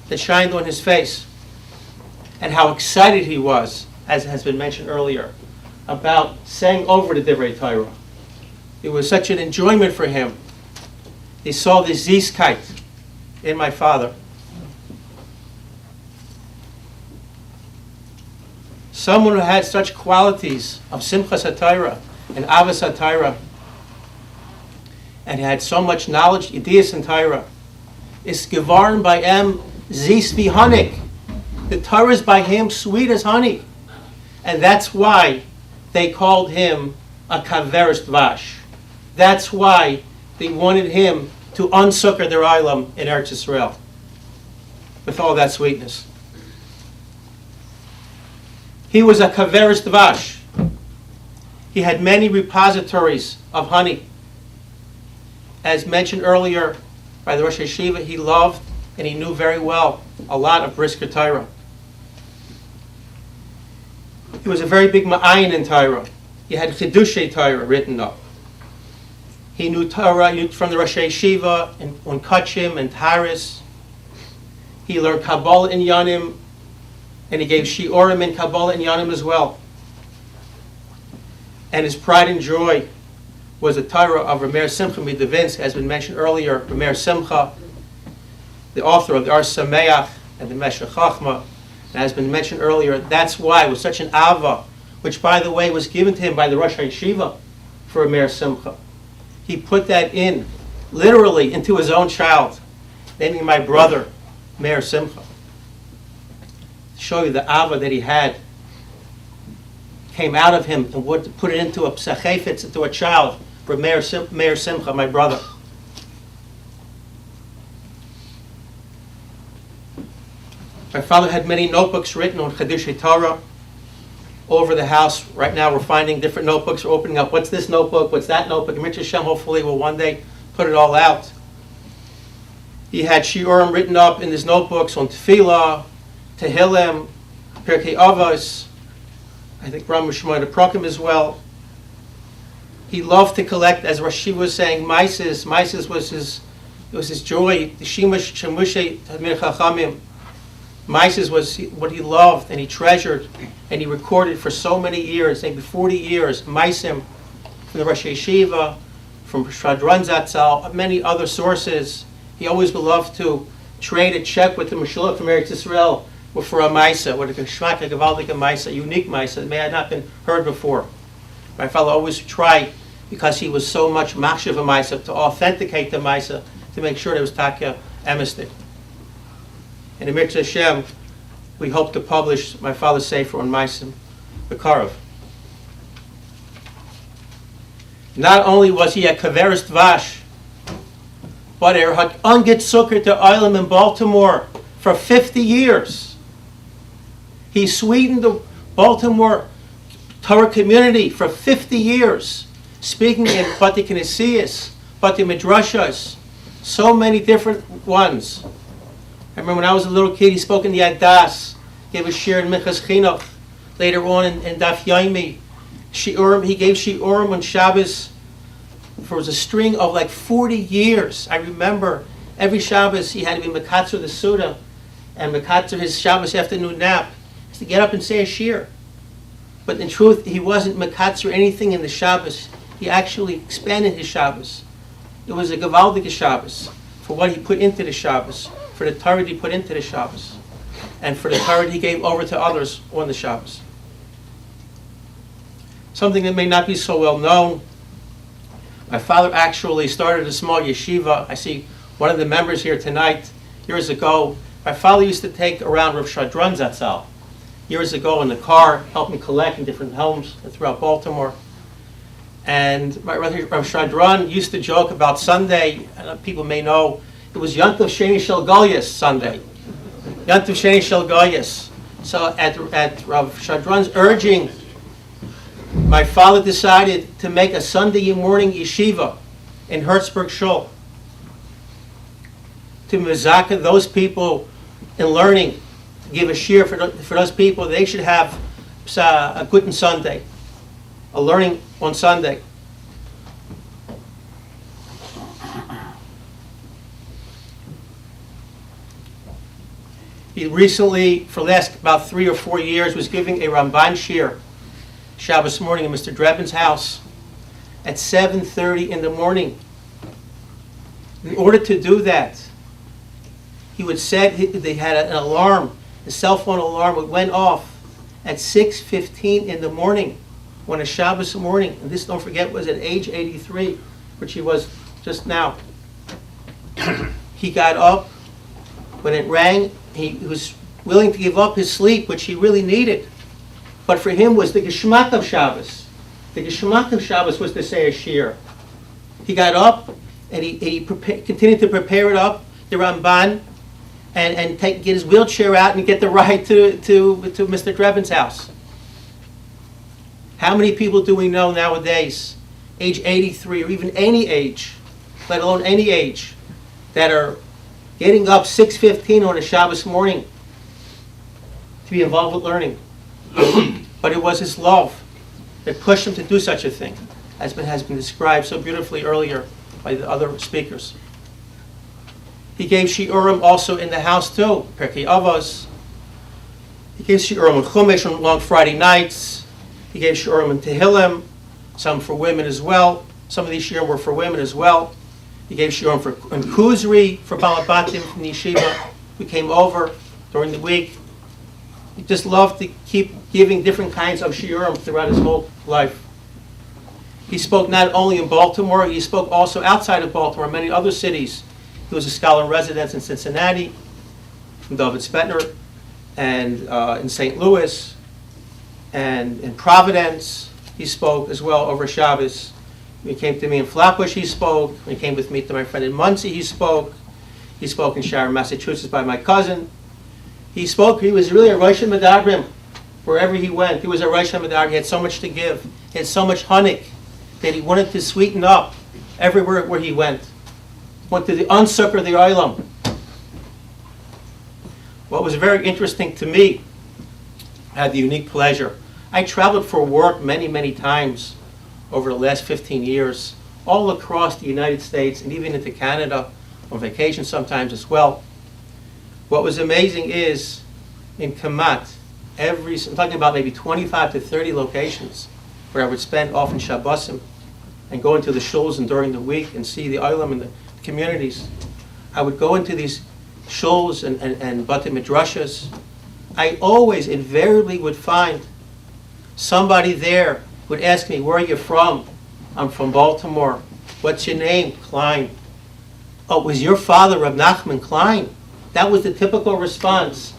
that shined on his face, and how excited he was, as has been mentioned earlier, about saying over the Divrei Torah. It was such an enjoyment for him. He saw the Ziskite in my father. Someone who had such qualities of Simchas HaTorah and Avos HaTorah, and had so much knowledge, Yedias and Torah, is gevarn by him zis v'hanik. The Torah is by him sweet as honey. And that's why they called him a kaveres dvash. That's why they wanted him to unsucker their Olam in Eretz Yisrael with all that sweetness. He was a kaveris dvash. He had many repositories of honey. As mentioned earlier by the Rosh Yeshiva, he loved and he knew very well a lot of brisker Torah. He was a very big ma'ayin in Torah. He had Chidushei Torah written up. He knew Torah from the Rosh Yeshiva and Kachim and Taris. He learned Kabbalah in Yanim, and he gave Shi'orim in Kabbalah in Yanim as well. And his pride and joy was the Torah of Rameir Simcha Midavinsk, has been mentioned earlier. Rameir Simcha, the author of the Ar Sameach and the Meshech Chachma, and has been mentioned earlier. That's why it was such an ava, which, by the way, was given to him by the Rosh Yeshiva for Rameir Simcha. He put that in, literally, into his own child, naming my brother Meir Simcha. To show you the ava that he had came out of him and would put it into a psachefetz, into a child, for Meir Simcha, my brother. My father had many notebooks written on Chiddushei Torah all over the house. Right now we're finding different notebooks. We're opening up, what's this notebook, what's that notebook? And Mitzvah Hashem hopefully will one day put it all out. He had shiurim written up in his notebooks on Tefillah, Tehillim, Pirkei Avos, I think Ram Shmoyed Prakim as well. He loved to collect, as Rashi was saying, Maises. Maises was his joy. The Shimush Shemushe Tamir Chachamim. Maises was what he loved and he treasured and he recorded for so many years, maybe 40 years, Maisim from the Rosh Yeshiva, from Shadran Zatzal, many other sources. He always loved to trade a check with the Meshulach from Eretz Yisrael for a Maisa, what a Geshmak, a Gavaldik Maisa, a unique Maisa that may have not been heard before. My father always tried, because he was so much Machshav a Maisa, to authenticate the Maisa, to make sure there was Takya Emistik. And in Mitzvah Hashem, we hope to publish my father's Sefer on Maisim, the Karav. Not only was he a Kaveris Dvash, but er had ungit Sukkar to Olam in Baltimore for 50 years. He sweetened the Baltimore Torah community for 50 years, speaking in Bati Knesiyas, Bati Midrashas, so many different ones. I remember when I was a little kid, he spoke in the Adas, gave a shir in Minchas Chinuch. Later on in Daf Yomi, he gave Shi'urim on Shabbos for a string of like 40 years. I remember every Shabbos he had to be Mekatzer the Suda and Mekatzer his Shabbos afternoon nap to get up and say a shir. But in truth, he wasn't Mekatzer anything in the Shabbos. He actually expanded his Shabbos. It was a Gavaldik Shabbos for what he put into the Shabbos, for the Torah he put into the Shabbos, and for the Torah he gave over to others on the Shabbos. Something that may not be so well known. My father actually started a small yeshiva. I see one of the members here tonight. Years ago, my father used to take around Rav Shadran Zatzal. Years ago in the car, help him collect in different homes throughout Baltimore. And my Rav Shadran used to joke about Sunday, and people may know, it was Yantav Sheni Shel Goyas Sunday. Yantav Sheni Shel Goyas. So at Rav Shadran's urging, my father decided to make a Sunday morning yeshiva in Hertzberg Shul to mezaka those people in learning, to give a shir for those people. They should have a Guten Sunday, a learning on Sunday. He recently, for the last about 3 or 4 years, was giving a Ramban shir Shabbos morning in Mr. Drebin's house at 7:30 in the morning. In order to do that, he would set, they had an alarm, a cell phone alarm went off at 6:15 in the morning on a Shabbos morning. And this, don't forget, was at age 83, which he was just now. He got up. When it rang, he was willing to give up his sleep, which he really needed. But for him was the Geshmak of Shabbos. The Geshmak of Shabbos was to say a shir. He got up and he continued to prepare it up, the Ramban, and get his wheelchair out and get the ride to Mr. Drevin's house. How many people do we know nowadays, age 83 or even any age, let alone any age, that are getting up 6:15 on a Shabbos morning to be involved with learning? But it was his love that pushed him to do such a thing, as has been described so beautifully earlier by the other speakers. He gave shiurim also in the house too, Perkei Avos. He gave shiurim on Chumash on long Friday nights. He gave shiurim in Tehillim, some for women as well. Some of these shiurim were for women as well. He gave shiurim in Kuzri for Balabatim from the yeshiva. We came over during the week. He just loved to keep giving different kinds of shiurim throughout his whole life. He spoke not only in Baltimore, he spoke also outside of Baltimore, many other cities. He was a scholar in residence in Cincinnati, from David Spetner, and in St. Louis, and in Providence. He spoke as well over Shabbos. When he came to me in Flatbush, he spoke. When he came with me to my friend in Muncie, he spoke. He spoke in Sharon, Massachusetts by my cousin. He spoke, he was really a Rosh Hashanah wherever he went. He was a Rosh Hashanah. He had so much to give. He had so much honey that he wanted to sweeten up everywhere where he went. He wanted to unsucker the oilam. What was very interesting to me, I had the unique pleasure. I traveled for work many, many times over the last 15 years, all across the United States and even into Canada, on vacation sometimes as well. What was amazing is, in Kamat, I'm talking about maybe 25 to 30 locations where I would spend often Shabbosim and go into the shuls and during the week and see the oilam in the communities. I would go into these shuls and Bate Midrashas. I always invariably would find somebody there who would ask me, where are you from? I'm from Baltimore. What's your name? Klein. Oh, was your father Reb Nachman Klein? That was the typical response.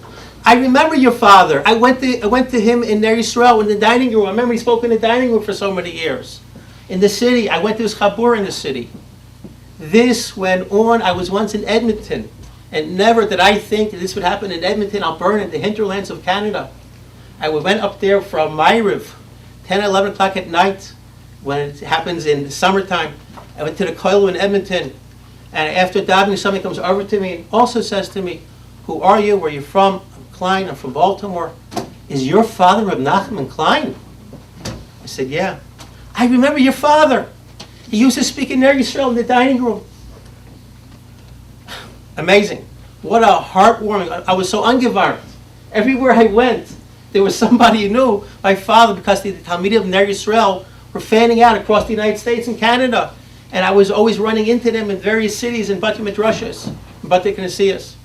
I remember your father. I went to him in Ner Yisrael in the dining room. I remember he spoke in the dining room for so many years. In the city, I went to his chabur in the city. This went on. I was once in Edmonton, and never did I think that this would happen in Edmonton, Alberta, the hinterlands of Canada. I went up there from Ma'ariv, 10, 11 o'clock at night, when it happens in the summertime. I went to the kollel in Edmonton, and after davening, somebody comes over to me and also says to me, who are you? Where are you from? I'm Klein. I'm from Baltimore. Is your father Reb Nachman Klein? I said, yeah. I remember your father. He used to speak in Ner Yisrael in the dining room. Amazing. What a heartwarming. I was so ungevarnt. Everywhere I went, there was somebody who knew my father, because the Talmidim of Ner Yisrael were fanning out across the United States and Canada. And I was always running into them in various cities in Bate Midrashas, in Bate Knesiyas.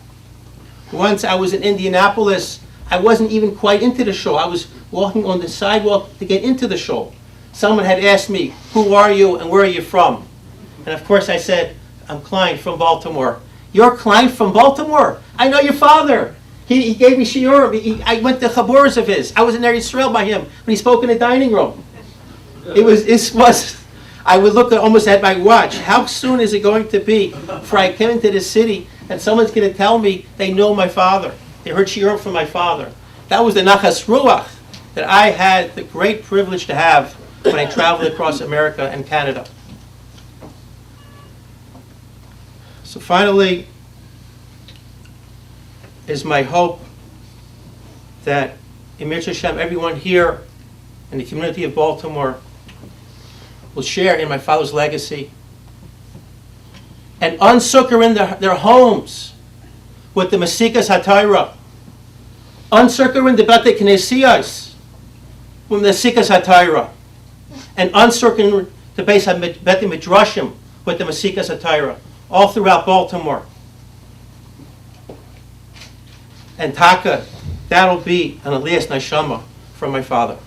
Once I was in Indianapolis, I wasn't even quite into the shul. I was walking on the sidewalk to get into the shul. Someone had asked me, who are you and where are you from? And of course I said, I'm Klein from Baltimore. You're Klein from Baltimore? I know your father. He gave me shiurim. I went to chaburas of his. I was in Ner Yisrael by him when he spoke in the dining room. I would look almost at my watch. How soon is it going to be before I come into this city and someone's going to tell me they know my father? They heard shiurim from my father. That was the nachas ruach that I had the great privilege to have when I traveled across America and Canada. So finally, is my hope that Emir Hashem, everyone here in the community of Baltimore will share in my father's legacy and unsucker in their homes with the Masikas HaTorah, unsucker in the Bate Knesiyas with the Masikas HaTorah, and unsucker in the Beit Midrashim with the Masikas HaTorah, all throughout Baltimore. And Taka, that'll be an Aliyas Neshama from my father.